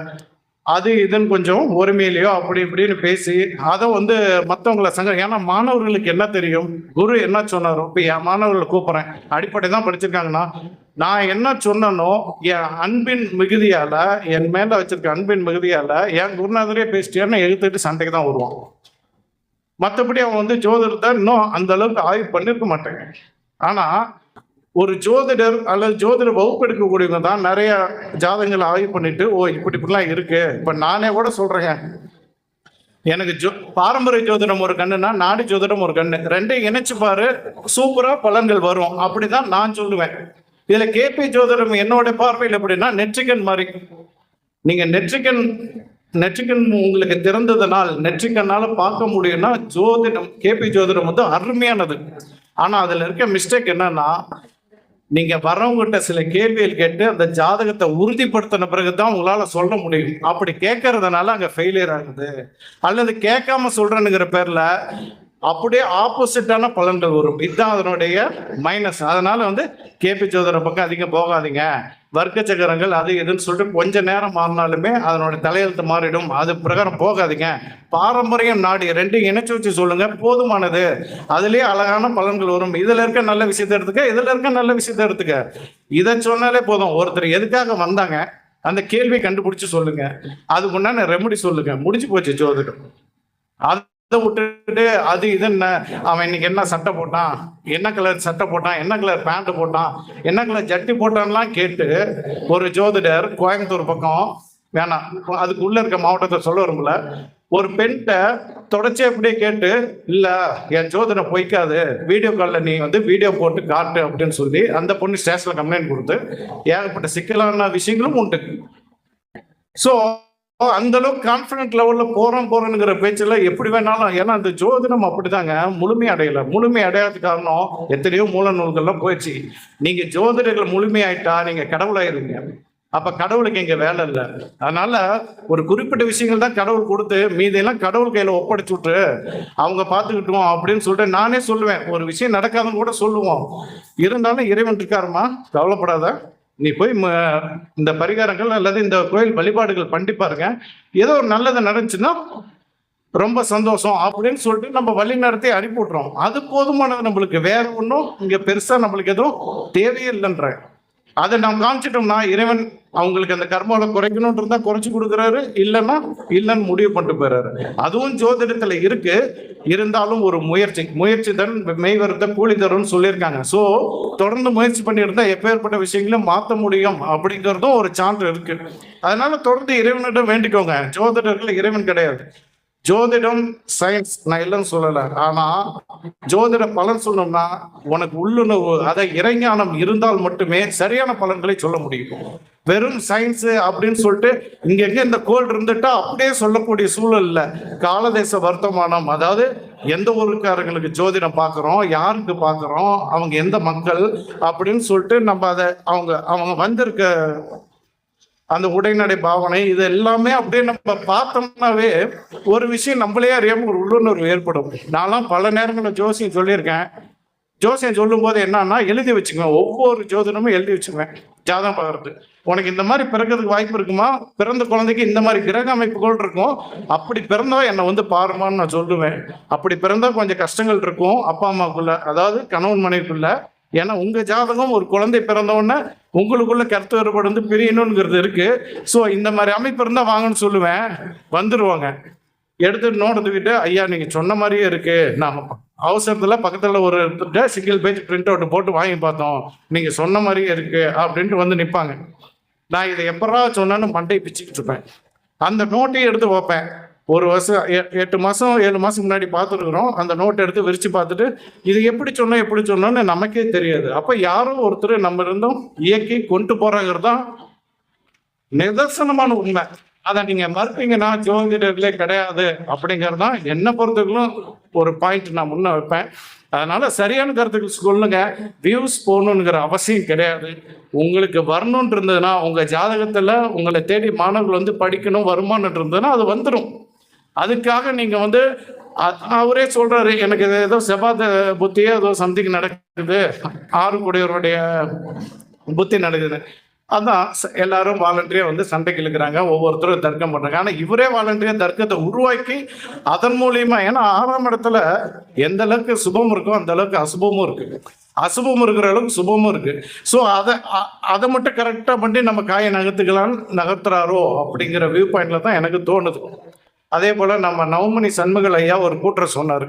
அது இதுன்னு கொஞ்சம் ஒருமையிலையோ அப்படி இப்படின்னு பேசி அதை வந்து மற்றவங்களை ஏன்னா மாணவர்களுக்கு என்ன தெரியும், குரு என்ன சொன்னாரோ. இப்போ என் மாணவர்களை கூப்பிட்றேன், அடிப்படை தான் படிச்சிருக்காங்கன்னா நான் என்ன சொன்னனோ என் அன்பின் மிகுதியால, என் மேல வச்சிருக்க அன்பின் மிகுதியால என் குருநாதரே பேசிட்டேன்னு எழுத்துட்டு சண்டைக்கு தான் வருவான். மற்றபடி அவன் வந்து ஜோதிடத்தை இன்னும் அந்த அளவுக்கு ஆய்வு பண்ணிருக்க மாட்டேங்க. ஆனா ஒரு ஜோதிடர் அல்லது ஜோதிட வகுப்பு எடுக்கக்கூடியவங்க தான் நிறைய ஜாதகங்களை ஆய்வு பண்ணிட்டு ஓ இப்படிலாம் இருக்கு. இப்ப நானே கூட சொல்றேன், எனக்கு பாரம்பரிய ஜோதிடம் ஒரு கண்ணுனா நாடி ஜோதிடம் ஒரு கண்ணு, ரெண்டையும் இணைச்சு பாரு, சூப்பரா பலன்கள் வரும் அப்படிதான் நான் சொல்லுவேன். இதுல கேபி ஜோதிடம் என்னோட பார்வையில் எப்படின்னா நெற்றிக்கண் மாதிரி. நீங்க நெற்றிக்கண் உங்களுக்கு திறந்ததுனால் நெற்றிக்கண்ணால பார்க்க முடியும்னா ஜோதிடம் கேபி ஜோதிடம் வந்து அருமையானது. ஆனா அதுல இருக்க மிஸ்டேக் என்னன்னா, நீங்க வரவங்கிட்ட சில கேள்விகள் கேட்டு அந்த ஜாதகத்தை உறுதிப்படுத்தின பிறகுதான் உங்களால சொல்ல முடியும். அப்படி கேட்கறதுனால அங்க ஃபெயிலியர் ஆகுது. அல்லது கேட்காம சொல்றேனுங்கிற பேர்ல அப்படியே ஆப்போசிட்டான பலன்கள் வரும். இதுதான் அதனுடைய மைனஸ். அதனால வந்து கேபி ஜோதிட பக்கம் அதிகம் போகாதீங்க. வர்க்க சக்கரங்கள் அது இதுன்னு சொல்லிட்டு கொஞ்ச நேரம் மாறினாலுமே அதனுடைய தலையெழுத்து மாறிடும், அது பிரகாரம் போகாதீங்க. பாரம்பரியம் நாடி ரெண்டையும் இணைச்சு வச்சு சொல்லுங்க, போதுமானது. அதுலயே அழகான பலன்கள் வரும். இதுல இருக்க நல்ல விஷயத்தை எடுத்துக்க, இதுல இருக்க நல்ல விஷயத்தை எடுத்துக்க. இதை சொன்னாலே போதும். ஒருத்தர் எதுக்காக வந்தாங்க அந்த கேள்வி கண்டுபிடிச்சு சொல்லுங்க, அதுக்கு உண்டான ரெமெடி சொல்லுங்க, முடிஞ்சு போச்சு ஜோதிடம். அதை விட்டுட்டு அது இது என்ன, அவன் இன்னைக்கு என்ன சட்டை போட்டான், என்ன கலர் சட்டை போட்டான், என்ன கலர் பேண்ட் போட்டான், என்ன கலர் ஜட்டி போட்டான்லாம் கேட்டு ஒரு ஜோதிடர் கோயம்புத்தூர் பக்கம் வேணாம், அதுக்கு உள்ள இருக்க மாவட்டத்தை சொல்ல வரும்ல, ஒரு பெண்கிட்ட தொடர்ச்சி அப்படியே கேட்டு, இல்ல என் ஜோதிடம் பொய்க்காது, வீடியோ காலில் நீ வந்து வீடியோ போட்டு காட்டு அப்படின்னு சொல்லி அந்த பொண்ணு ஸ்டேஷன்ல கம்ப்ளைண்ட் கொடுத்து ஏகப்பட்ட சிக்கலான விஷயங்களும் உண்டு. ஸோ அந்த அளவுக்கு கான்ஃபிடன்ட் லெவல்ல போறோங்கிற பேச்சுல எப்படி வேணாலும், ஏன்னா அந்த ஜோதிடம் அப்படிதாங்க முழுமை அடையல. முழுமை அடையாத காரணம் எத்தனையோ மூல நூல்கள்லாம் போயிடுச்சு. நீங்க ஜோதிடர்கள் முழுமையாயிட்டா நீங்க கடவுளாயிருங்க. அப்ப கடவுளுக்கு இங்க வேலை இல்லை. அதனால ஒரு குறிப்பிட்ட விஷயங்கள் தான் கடவுள் கொடுத்து மீதெல்லாம் கடவுள் கையில ஒப்படைச்சு விட்டு அவங்க பார்த்துக்கிட்டோம் அப்படின்னு சொல்லிட்டு நானே சொல்லுவேன். ஒரு விஷயம் நடக்காதுன்னு கூட சொல்லுவோம். இருந்தாலும் இறைவன் இருக்காருமா, கவலைப்படாத, நீ போய் இந்த பரிகாரங்கள் அல்லது இந்த கோயில் வழிபாடுகள் பண்ணி பாருங்க, ஏதோ ஒரு நல்லது நடந்துச்சுன்னா ரொம்ப சந்தோஷம் அப்படின்னு சொல்லிட்டு நம்ம வழி நடத்தி அனுப்பி விட்றோம். அது போதுமானது நம்மளுக்கு. வேற ஒன்றும் இங்க பெருசா நம்மளுக்கு எதுவும் தேவையே இல்லைன்ற அதை நாம் காமிச்சிட்டோம்னா இறைவன் அவங்களுக்கு அந்த கர்மாவை குறைக்கணும்னு இருந்தா குறைச்சு கொடுக்குறாரு, இல்லைன்னா இல்லைன்னு முடிவு பண்ணிட்டு போயிறாரு. அதுவும் ஜோதிடத்துல இருக்கு. இருந்தாலும் ஒரு முயற்சி தன் மெய் வருத்த கூலி தரும்னு சொல்லியிருக்காங்க. ஸோ தொடர்ந்து முயற்சி பண்ணியிருந்தா எப்பேற்பட்ட விஷயங்களும் மாற்ற முடியும் அப்படிங்கிறதும் ஒரு சான்று இருக்கு. அதனால தொடர்ந்து இறைவனிடம் வேண்டிக்கோங்க. ஜோதிடர்கள் இறைவன் கிடையாது. ஜோதிடம் சயின்ஸ் நான் இல்லைன்னு சொல்லலை. ஆனா ஜோதிட பலன் சொல்லணும்னா உனக்கு உள்ளுணர்வு, அதை இறைஞானம் இருந்தால் மட்டுமே சரியான பலன்களை சொல்ல முடியும். வெறும் சயின்ஸ் அப்படின்னு சொல்லிட்டு இங்க இந்த கோல் இருந்துட்டா அப்படியே சொல்லக்கூடிய சூழல் இல்லை. காலதேச வர்த்தமானம், அதாவது எந்த ஊருக்காரங்களுக்கு ஜோதிடம் பார்க்குறோம், யாருக்கு பார்க்குறோம், அவங்க எந்த மக்கள் அப்படின்னு சொல்லிட்டு நம்ம அதை அவங்க வந்திருக்க அந்த உடைநடை பாவனை இது எல்லாமே அப்படியே நம்ம பார்த்தோம்னாவே ஒரு விஷயம் நம்மளே அறியாம ஒரு உள்ளுணர்வு ஏற்படும். நான்லாம் பல நேரங்களில் ஜோசியம் சொல்லியிருக்கேன். ஜோசியம் சொல்லும் போது என்னன்னா எழுதி வச்சுக்குவேன். ஒவ்வொரு ஜோதிடமும் எழுதி வச்சுக்குவேன். ஜாதகம் பார்க்கறது, உனக்கு இந்த மாதிரி பிறக்கிறதுக்கு வாய்ப்பு இருக்குமா, பிறந்த குழந்தைக்கு இந்த மாதிரி கிரக அமைப்புகள் இருக்கும், அப்படி பிறந்தா என்னை வந்து பாருமான்னு நான் சொல்லுவேன். அப்படி பிறந்தா கொஞ்சம் கஷ்டங்கள் இருக்கும் அப்பா அம்மாவுக்குள்ள, அதாவது கணவன் மனைவிக்குள்ள. ஏன்னா உங்க ஜாதகம் ஒரு குழந்தை பிறந்தவொடனே உங்களுக்குள்ள கருத்து வேறுபாடு வந்து பிரியணுங்கிறது இருக்கு. ஸோ இந்த மாதிரி அமைப்பு இருந்தால் வாங்கன்னு சொல்லுவேன். வந்துடுவாங்க, எடுத்துட்டு நோட்டத்துக்கிட்டு, ஐயா நீங்க சொன்ன மாதிரியே இருக்கு, நான் அவசரத்துல பக்கத்துல ஒரு சிங்கிள் பேஜ் பிரிண்ட் அவுட் போட்டு வாங்கி பார்த்தோம், நீங்க சொன்ன மாதிரியே இருக்கு அப்படின்ட்டு வந்து நிற்பாங்க. நான் இதை எப்படா சொன்னேன்னு மண்டை பிச்சுக்கிட்டு இருப்பேன். அந்த நோட்டையும் எடுத்து வைப்பேன். ஒரு வருஷம் 8 மாதம் 7 மாதம் முன்னாடி பார்த்துருக்குறோம். அந்த நோட்டை எடுத்து விரிச்சு பார்த்துட்டு இது எப்படி சொன்னோன்னு நமக்கே தெரியாது. அப்போ யாரோ ஒருத்தர் நம்ம இருந்தும் இயக்கி கொண்டு போறாங்கிறது தான் நிதர்சனமான உண்மை. அதை நீங்க மறுப்பீங்கன்னா ஜோதிடர்களே கிடையாது அப்படிங்கிறது தான் என்னை பொறுத்தவரைக்கும் ஒரு பாயிண்ட் நான் முன்ன வைப்பேன். அதனால சரியான கருத்துக்கள் சொல்லுங்க. வியூஸ் போகணுங்கிற அவசியம் கிடையாது. உங்களுக்கு வரணும்னு இருந்ததுன்னா உங்க ஜாதகத்துல உங்களை தேடி மாணவர்கள் வந்து படிக்கணும் வருமானம் இருந்ததுன்னா அது வந்துடும். அதுக்காக நீங்க வந்து அவரே சொல்றாரு, எனக்கு ஏதோ செவ்வாத புத்தியோ ஏதோ சம்திங் நடக்குது, 6 கூடியவருடைய புத்தி நடக்குது. அதான் எல்லாரும் வாலண்டரியா வந்து சண்டைக்கு இழுக்கிறாங்க, ஒவ்வொருத்தரும் தர்க்கம் பண்றாங்க. ஆனா இவரே வாலண்டரியா தர்க்கத்தை உருவாக்கி அதன் மூலியமா, ஏன்னா 6ஆம் இடத்துல எந்த அளவுக்கு சுபம் இருக்கோ அந்த அளவுக்கு அசுபமும் இருக்கு, அசுபம் இருக்கிற அளவுக்கு சுபமும் இருக்கு. ஸோ அதை மட்டும் கரெக்டா பண்ணி நம்ம காயை நகர்த்துறாரோ அப்படிங்கிற வியூ பாயிண்ட்ல தான் எனக்கு தோணுது. அதே போல நம்ம நவமணி சண்முகல் ஐயா ஒரு கூற்றம் சொன்னாரு,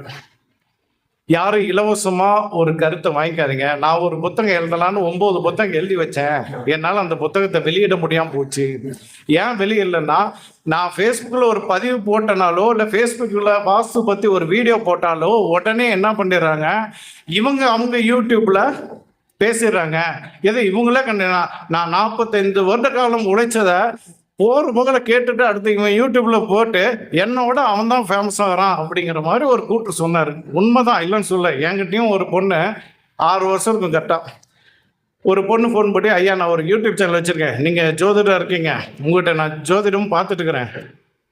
யாரும் இலவசமா ஒரு கருத்தை வாங்கிக்காதீங்க. நான் ஒரு புத்தகம் எழுதலான்னு 9 புத்தகம் எழுதி வச்சேன், என்னால் அந்த புத்தகத்தை வெளியிட முடியாம போச்சு. ஏன் வெளியிடலன்னா, நான் ஃபேஸ்புக்கில் ஒரு பதிவு போட்டனாலோ இல்லை ஃபேஸ்புக்கில் வாஸ்து பற்றி ஒரு வீடியோ போட்டாலோ உடனே என்ன பண்ணிடுறாங்க, அவங்க யூடியூப்ல பேசிடுறாங்க. எது இவங்களே நான் 45 வருட காலம் உழைச்சதை போகிற போகல கேட்டுட்டு அடுத்து இவன் யூடியூப்ல போட்டு என்னோட அவன் தான் ஃபேமஸ் ஆகிறான் அப்படிங்கிற மாதிரி ஒரு கூற்று சொன்னார். உண்மைதான், இல்லைன்னு சொல்ல. என்கிட்டயும் ஒரு பொண்ணு 6 வருஷம் இருக்கும் கரெக்டா, ஒரு பொண்ணு ஃபோன் பண்ணி, ஐயா நான் ஒரு யூடியூப் சேனல் வச்சுருக்கேன், நீங்கள் ஜோதிடம் இருக்கீங்க, உங்கள்கிட்ட நான் ஜோதிடமும் பார்த்துட்டு இருக்கிறேன்,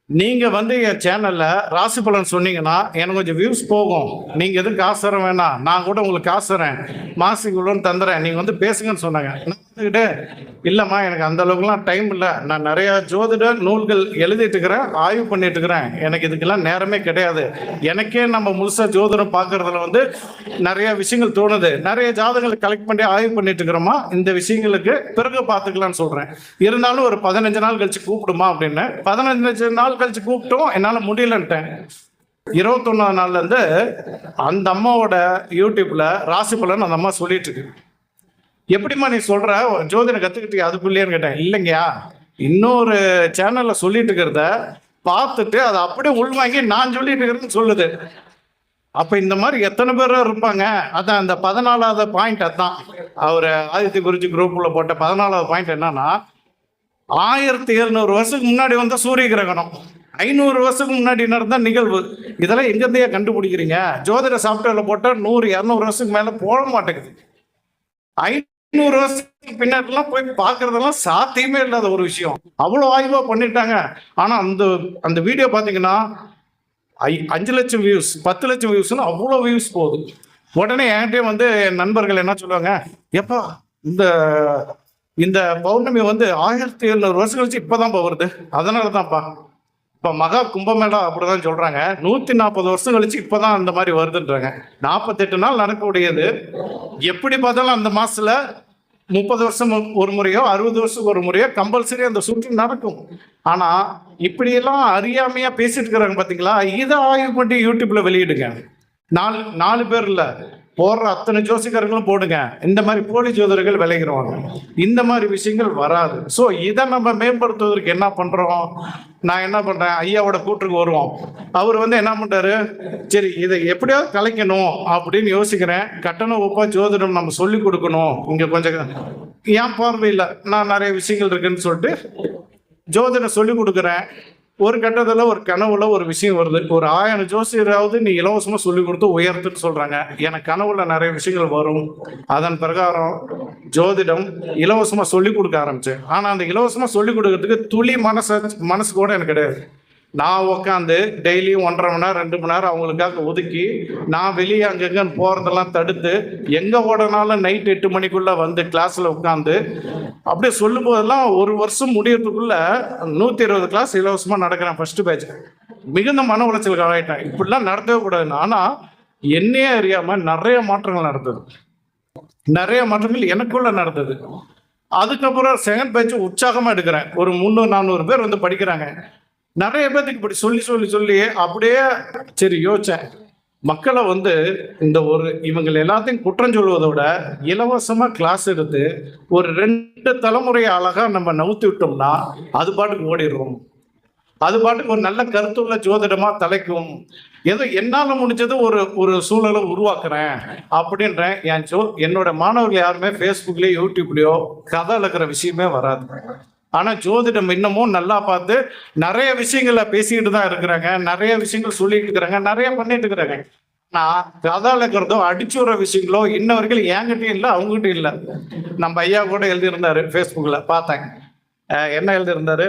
நீங்கள் வந்து என் சேனலில் ராசி பலன் சொன்னீங்கன்னா எனக்கு கொஞ்சம் வியூஸ் போகும், நீங்கள் எதுவும் காசு தர வேணாம், நான் கூட உங்களுக்கு காசு தரேன், மாசிக்கு இவ்வளோன்னு தந்துடுறேன், நீங்கள் வந்து பேசுங்கன்னு சொன்னாங்க. இல்லைம்மா எனக்கு அந்த அளவுக்குலாம் டைம் இல்லை, நான் நிறைய ஜோதிட நூல்கள் எழுதிட்டு இருக்கிறேன், ஆய்வு பண்ணிட்டு இருக்கிறேன், எனக்கு இதுக்கெல்லாம் நேரமே கிடையாது, எனக்கே நம்ம முழுசாக ஜோதிடம் பார்க்கறதுல வந்து நிறைய விஷயங்கள் தோணுது, நிறைய ஜாதகங்களை கலெக்ட் பண்ணி ஆய்வு பண்ணிட்டு இருக்கிறோமா, இந்த விஷயங்களுக்கு பிறகு பார்த்துக்கலான்னு சொல்கிறேன். இருந்தாலும் ஒரு 15 நாள் கழிச்சு கூப்பிடுமா அப்படின்னு. 15 நாள் கழிச்சு கூப்பிட்டோம், என்னால் முடியலன்ட்டேன். 21ஆம் நாள்ல இருந்து அந்த அம்மாவோட யூடியூப்ல ராசி பலன் அந்த அம்மா சொல்லிட்டு இருக்கு. எப்படிம்மா நீ சொல்ற, ஜோதிடம் கத்துக்கிட்டு அதுக்குள்ளேன்னு கேட்டேன். இல்லைங்கயா, இன்னொரு சேனல்ல சொல்லிட்டு இருக்கிறத பார்த்துட்டு அதை அப்படியே உள்வாங்கி நான் சொல்லிட்டு இருக்கிறேன்னு சொல்லுது. அப்ப இந்த மாதிரி எத்தனை பேர் இருப்பாங்க. அதான் அந்த 14வது பாயிண்ட், அதான் அவர் ஆதித்ய குருஜி குரூப்ல போட்ட 14வது பாயிண்ட் என்னன்னா, 1700 வருஷத்துக்கு முன்னாடி வந்த சூரிய கிரகணம், 500 வருஷத்துக்கு முன்னாடி நடந்த நிகழ்வு, இதெல்லாம் எங்கிருந்தே கண்டுபிடிக்கிறீங்க? ஜோதிட சாஃப்ட்வேர்ல போட்டால் 100-200 வருஷத்துக்கு மேல போட மாட்டேங்குது. 500 வருஷத்துக்கு பின்னாடிலாம் போய் பார்க்கறதெல்லாம் சாத்தியமே இல்லாத ஒரு விஷயம். அவ்வளோ ஆய்வா பண்ணிட்டாங்க. ஆனா அந்த அந்த வீடியோ பார்த்தீங்கன்னா 5 லட்சம் வியூஸ், 10 லட்சம் வியூஸ்னு அவ்வளோ வியூஸ் போகுது. உடனே என்கிட்டயே வந்து என் நண்பர்கள் என்ன சொல்லுவாங்க, எப்பா இந்த இந்த பௌர்ணமி வந்து 1700 வருஷம் கழிச்சு இப்பதான் வருது, அதனால தான்ப்பா. இப்ப மகா கும்பமேளா அப்படிதான் சொல்றாங்க, 140 வருஷம் கழிச்சு இப்பதான் அந்த மாதிரி வருதுன்றாங்க. 48 நாள் நடக்கக்கூடியது. எப்படி பார்த்தாலும் அந்த மாசத்துல 30 வருஷம் ஒரு முறையோ 60 வருஷம் ஒரு முறையோ கம்பல்சரி அந்த சுற்று நடக்கும். ஆனா இப்படியெல்லாம் அறியாமையா பேசிட்டு இருக்கிறாங்க பாத்தீங்களா? இதை ஆய்வு பண்ணி யூடியூப்ல வெளியிடுங்க. 4 பேர் இல்ல, போடுற அத்தனை ஜோசிகர்களும் போடுங்க. இந்த மாதிரி போலி ஜோதிடர்கள் விளைகிறோம். இந்த மாதிரி விஷயங்கள் வராது. ஸோ இதை நம்ம மேம்படுத்துவதற்கு என்ன பண்றோம்? நான் என்ன பண்றேன், ஐயாவோட கூட்டுக்கு வருவோம். அவர் வந்து என்ன பண்றாரு, சரி இதை எப்படியாவது கலைக்கணும் அப்படின்னு யோசிக்கிறேன். கட்டண ஒப்பா ஜோதிடம் நம்ம சொல்லி கொடுக்கணும். இங்க கொஞ்சம் என் பார்வையில் நான் நிறைய விஷயங்கள் இருக்குன்னு சொல்லிட்டு ஜோதிடம் சொல்லி கொடுக்குறேன். ஒரு கட்டத்தில் ஒரு கனவுல ஒரு விஷயம் வருது, ஒரு 1000 ஜோசியராவது நீ இலவசமா சொல்லி கொடுத்து உயர்த்துன்னு சொல்றாங்க. எனக்கு கனவுல நிறைய விஷயங்கள் வரும். அதன் பிரகாரம் ஜோதிடம் இலவசமா சொல்லி கொடுக்க ஆரம்பிச்சேன். ஆனா அந்த இலவசமா சொல்லி கொடுக்கறதுக்கு துளி மனசு கூட எனக்கு கிடையாது. நான் உட்காந்து டெய்லியும் 1.5 மணி நேரம் 2 மணி நேரம் அவங்களுக்காக ஒதுக்கி, நான் வெளியே அங்கங்கன்னு போறதெல்லாம் தடுத்து, எங்க ஓடனாலும் நைட் 8 மணிக்குள்ள வந்து கிளாஸ்ல உட்காந்து அப்படியே சொல்லும் போதெல்லாம் 1 வருஷம் முடியறதுக்குள்ள 120 கிளாஸ் இலவசமா நடக்கிறேன். ஃபர்ஸ்ட் பேட்ச் மிகுந்த மன உளைச்சலுக்கு ஆகிட்டேன். இப்படிலாம் நடத்தவே கூடாதுன்னு. ஆனா என்னையே அறியாம நிறைய மாற்றங்கள் நடந்தது. நிறைய மாற்றங்கள் எனக்குள்ள நடந்தது. அதுக்கப்புறம் செகண்ட் பேட்ச் உற்சாகமா எடுக்கிறேன். ஒரு 300-400 பேர் வந்து படிக்கிறாங்க. நிறைய பேருக்கு இப்படி சொல்லி அப்படியே சரி யோசிச்சேன், மக்களை வந்து இந்த இவங்க எல்லாத்தையும் குற்றம் சொல்வதை விட இலவசமா கிளாஸ் எடுத்து ஒரு 2 தலைமுறையை அழகா நம்ம நவுத்தி விட்டோம்னா அது பாட்டுக்கு ஓடிடுவோம். அது பாட்டுக்கு ஒரு நல்ல கருத்துள்ள ஜோதிடமா தலைக்கும். ஏதோ என்னால முடிஞ்சது ஒரு சூழலை உருவாக்குறேன் அப்படின்றேன். என்னோட மாணவர்கள் யாருமே ஃபேஸ்புக்லயோ யூடியூப்லயோ கதை எழுக்கிற விஷயமே வராது. ஆனா ஜோதிடம் இன்னமும் நல்லா பார்த்து நிறைய விஷயங்கள பேசிக்கிட்டு தான் இருக்கிறாங்க, நிறைய விஷயங்கள் சொல்லிட்டு இருக்கிறாங்க, நிறைய பண்ணிட்டு இருக்கிறாங்க. நான் கதை எழுக்கிறதோ அடிச்சு விடுற விஷயங்களோ இன்ன வரைக்கும் என்கிட்டயும் இல்லை, அவங்ககிட்டயும் இல்லை. நம்ம ஐயா கூட எழுதியிருந்தாரு ஃபேஸ்புக்ல பார்த்தேன். என்ன எழுதியிருந்தாரு,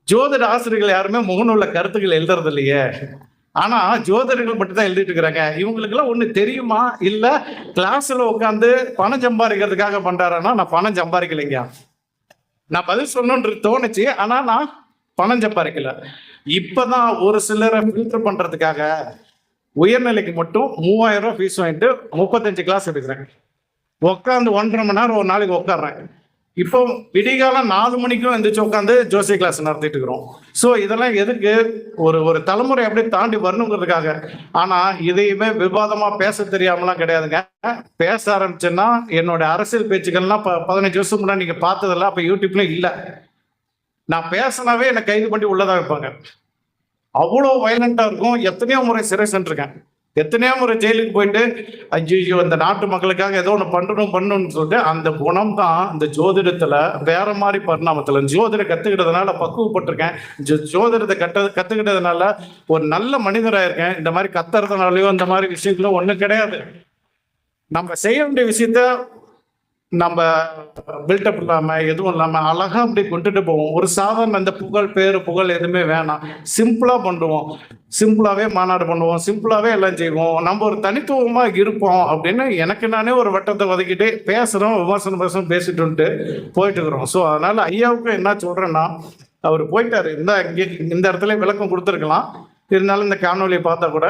ஜோதிட ஆசிரியர்கள் யாருமே முகநூல்ல கருத்துக்கள் எழுதுறது இல்லையே, ஆனா ஜோதிடர்கள் மட்டும் தான் எழுதிட்டு இருக்கிறாங்க. இவங்களுக்கு எல்லாம் ஒண்ணு தெரியுமா? இல்ல கிளாஸ்ல உட்காந்து பணம் சம்பாதிக்கிறதுக்காக பண்றாருன்னா, நான் பணம் சம்பாதிக்கலைங்க. நான் பதில் சொல்லணுன்றது தோணுச்சு, ஆனா நான் பணம் சம்பாதிக்கல. இப்பதான் ஒரு சிலரை ஃபில்டர் பண்றதுக்காக உயர்நிலைக்கு மட்டும் 3000 ரூபாய் ஃபீஸ் வாங்கிட்டு 35 கிளாஸ் எடுக்கிறேன். உட்காந்து 1.5 மணி நேரம் ஒரு நாளைக்கு உட்காடுறேன். இப்போ விடிகாலம் 4 மணிக்கும் எந்திரிச்சு உட்காந்து ஜோசிய கிளாஸ் நடத்திட்டு இருக்கிறோம். ஸோ இதெல்லாம் எதுக்கு, ஒரு தலைமுறை அப்படியே தாண்டி வரணுங்கிறதுக்காக. ஆனா இதையுமே விவாதமா பேச தெரியாமலாம் கிடையாதுங்க. பேச ஆரம்பிச்சேன்னா என்னோட அரசியல் பேச்சுக்கள்லாம் 15 வருஷம் முன்னாடி நீங்க பார்த்ததெல்லாம் அப்ப யூடியூப்ல இல்லை. நான் பேசினாவே என்னை கைது பண்ணி உள்ளதா வைப்பாங்க. அவ்வளோ வயலண்டா இருக்கும். எத்தனையோ முறை சிறை சென்றிருக்கேன். எத்தனையோ முறை ஜெயிலுக்கு போயிட்டு ஐயோ இந்த நாட்டு மக்களுக்காக ஏதோ ஒன்று பண்ணணும்னு சொல்லிட்டு அந்த குணம் தான் இந்த ஜோதிடத்துல வேற மாதிரி பரிணாமத்துல ஜோதிடம் கத்துக்கிட்டதுனால பக்குவப்பட்டிருக்கேன். ஜோதிடத்தை கத்துக்கிட்டதுனால ஒரு நல்ல மனிதராக இருக்கேன். இந்த மாதிரி கத்துறதுனாலயோ இந்த மாதிரி விஷயங்களும் ஒன்றும் கிடையாது. நம்ம செய்ய வேண்டிய விஷயத்த நம்ம பில்டப் இல்லாம எதுவும் இல்லாம அழகா அப்படி கொண்டுட்டு போவோம். ஒரு சாதாரண இந்த புகழ் எதுவுமே வேணாம். சிம்பிளா பண்ணுவோம், சிம்பிளாவே மாநாடு பண்ணுவோம், சிம்பிளாவே எல்லாம் செய்வோம். நம்ம ஒரு தனித்துவமா இருப்போம் அப்படின்னு எனக்கு நானே ஒரு வட்டத்தை ஒதுக்கிட்டு பேசுறோம், விமர்சனம் பேசிட்டு போயிட்டு இருக்கிறோம். ஸோ அதனால ஐயாவுக்கு என்ன சொல்றேன்னா, அவர் போயிட்டாரு. இந்த இடத்துல விளக்கம் கொடுத்துருக்கலாம். இருந்தாலும் இந்த காணொலியை பார்த்தா கூட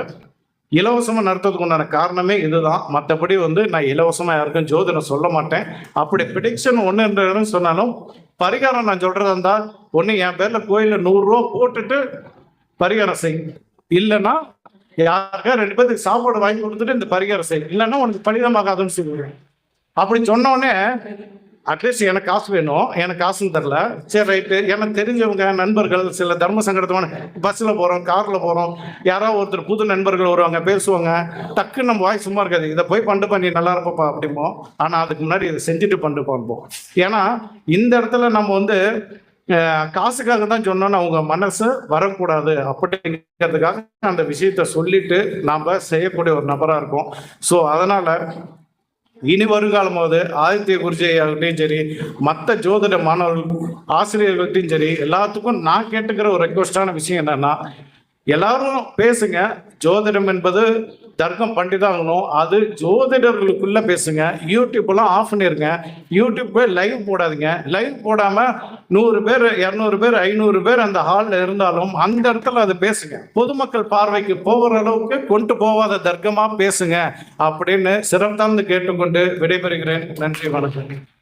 இலவசமா நடத்துறதுக்கு உண்டான காரணமே இதுதான். மற்றபடி நான் இலவசமா யாருக்கும் ஜோதிடம் சொல்ல மாட்டேன். அப்படி ப்ரிடிக்ஷன் 1 சொன்னாலும் பரிகாரம் நான் சொல்றதா இருந்தா, ஒண்ணு என் பேர்ல கோயில 100 ரூபா போட்டுட்டு பரிகாரம் செய், இல்லைன்னா யாருக்கா 2 பேருக்கு சாப்பாடு வாங்கி கொடுத்துட்டு இந்த பரிகாரம் செய், இல்லைன்னா உனக்கு பரிதமாகாதுன்னு சொல்லுவேன். அப்படி சொன்னோடனே அட்லீஸ்ட் எனக்கு காசு வேணும், எனக்கு காசுன்னு தரல, சரி ரைட்டு, எனக்கு தெரிஞ்சவங்க நண்பர்கள் சில தர்ம சங்கடமான பஸ்ஸில் போகிறோம், காரில் போகிறோம், யாராவது ஒருத்தர் புது நண்பர்கள் வருவாங்க, பேசுவாங்க, டக்குன்னு நம்ம வாய் சும்மா இருக்காது, இதை போய் பண்ணி நல்லா இருப்பப்பா அப்படிமோ. ஆனால் அதுக்கு முன்னாடி இதை செஞ்சுட்டு பண்ணுப்போம். ஏன்னா இந்த இடத்துல நம்ம வந்து காசுக்காக தான் சொன்னோன்னு அவங்க மனசு வரக்கூடாது அப்படிங்கிறதுக்காக அந்த விஷயத்த சொல்லிட்டு நாம் செய்யக்கூடிய ஒரு நபராக இருக்கும். ஸோ அதனால் இனி வருங்காலமாவது ஆதித்ய குருஜி ஆகட்டும் சரி, மற்ற ஜோதிட மாணவர்கள் ஆசிரியர்கள்ட்டையும் சரி, எல்லாத்துக்கும் நான் கேட்டுக்கிற ஒரு ரெக்வஸ்டான விஷயம் என்னன்னா, எல்லாரும் பேசுங்க. ஜோதிடம் என்பது தர்க்கம் பண்ணிதாகணும், அது ஜோதிடர்களுக்குள்ள பேசுங்க. யூடியூப்லாம் ஆஃப் பண்ணிருங்க. யூடியூப் போய் லைவ் போடாதீங்க. லைவ் போடாம 100 பேர் 200 பேர் 500 பேர் அந்த ஹாலில் இருந்தாலும் அந்த இடத்துல அது பேசுங்க. பொதுமக்கள் பார்வைக்கு போகிற அளவுக்கு கொண்டு போகாத தர்க்கமா பேசுங்க அப்படின்னு சிறந்தாழ்ந்து கேட்டுக்கொண்டு விடைபெறுகிறேன். நன்றி, வணக்கம்.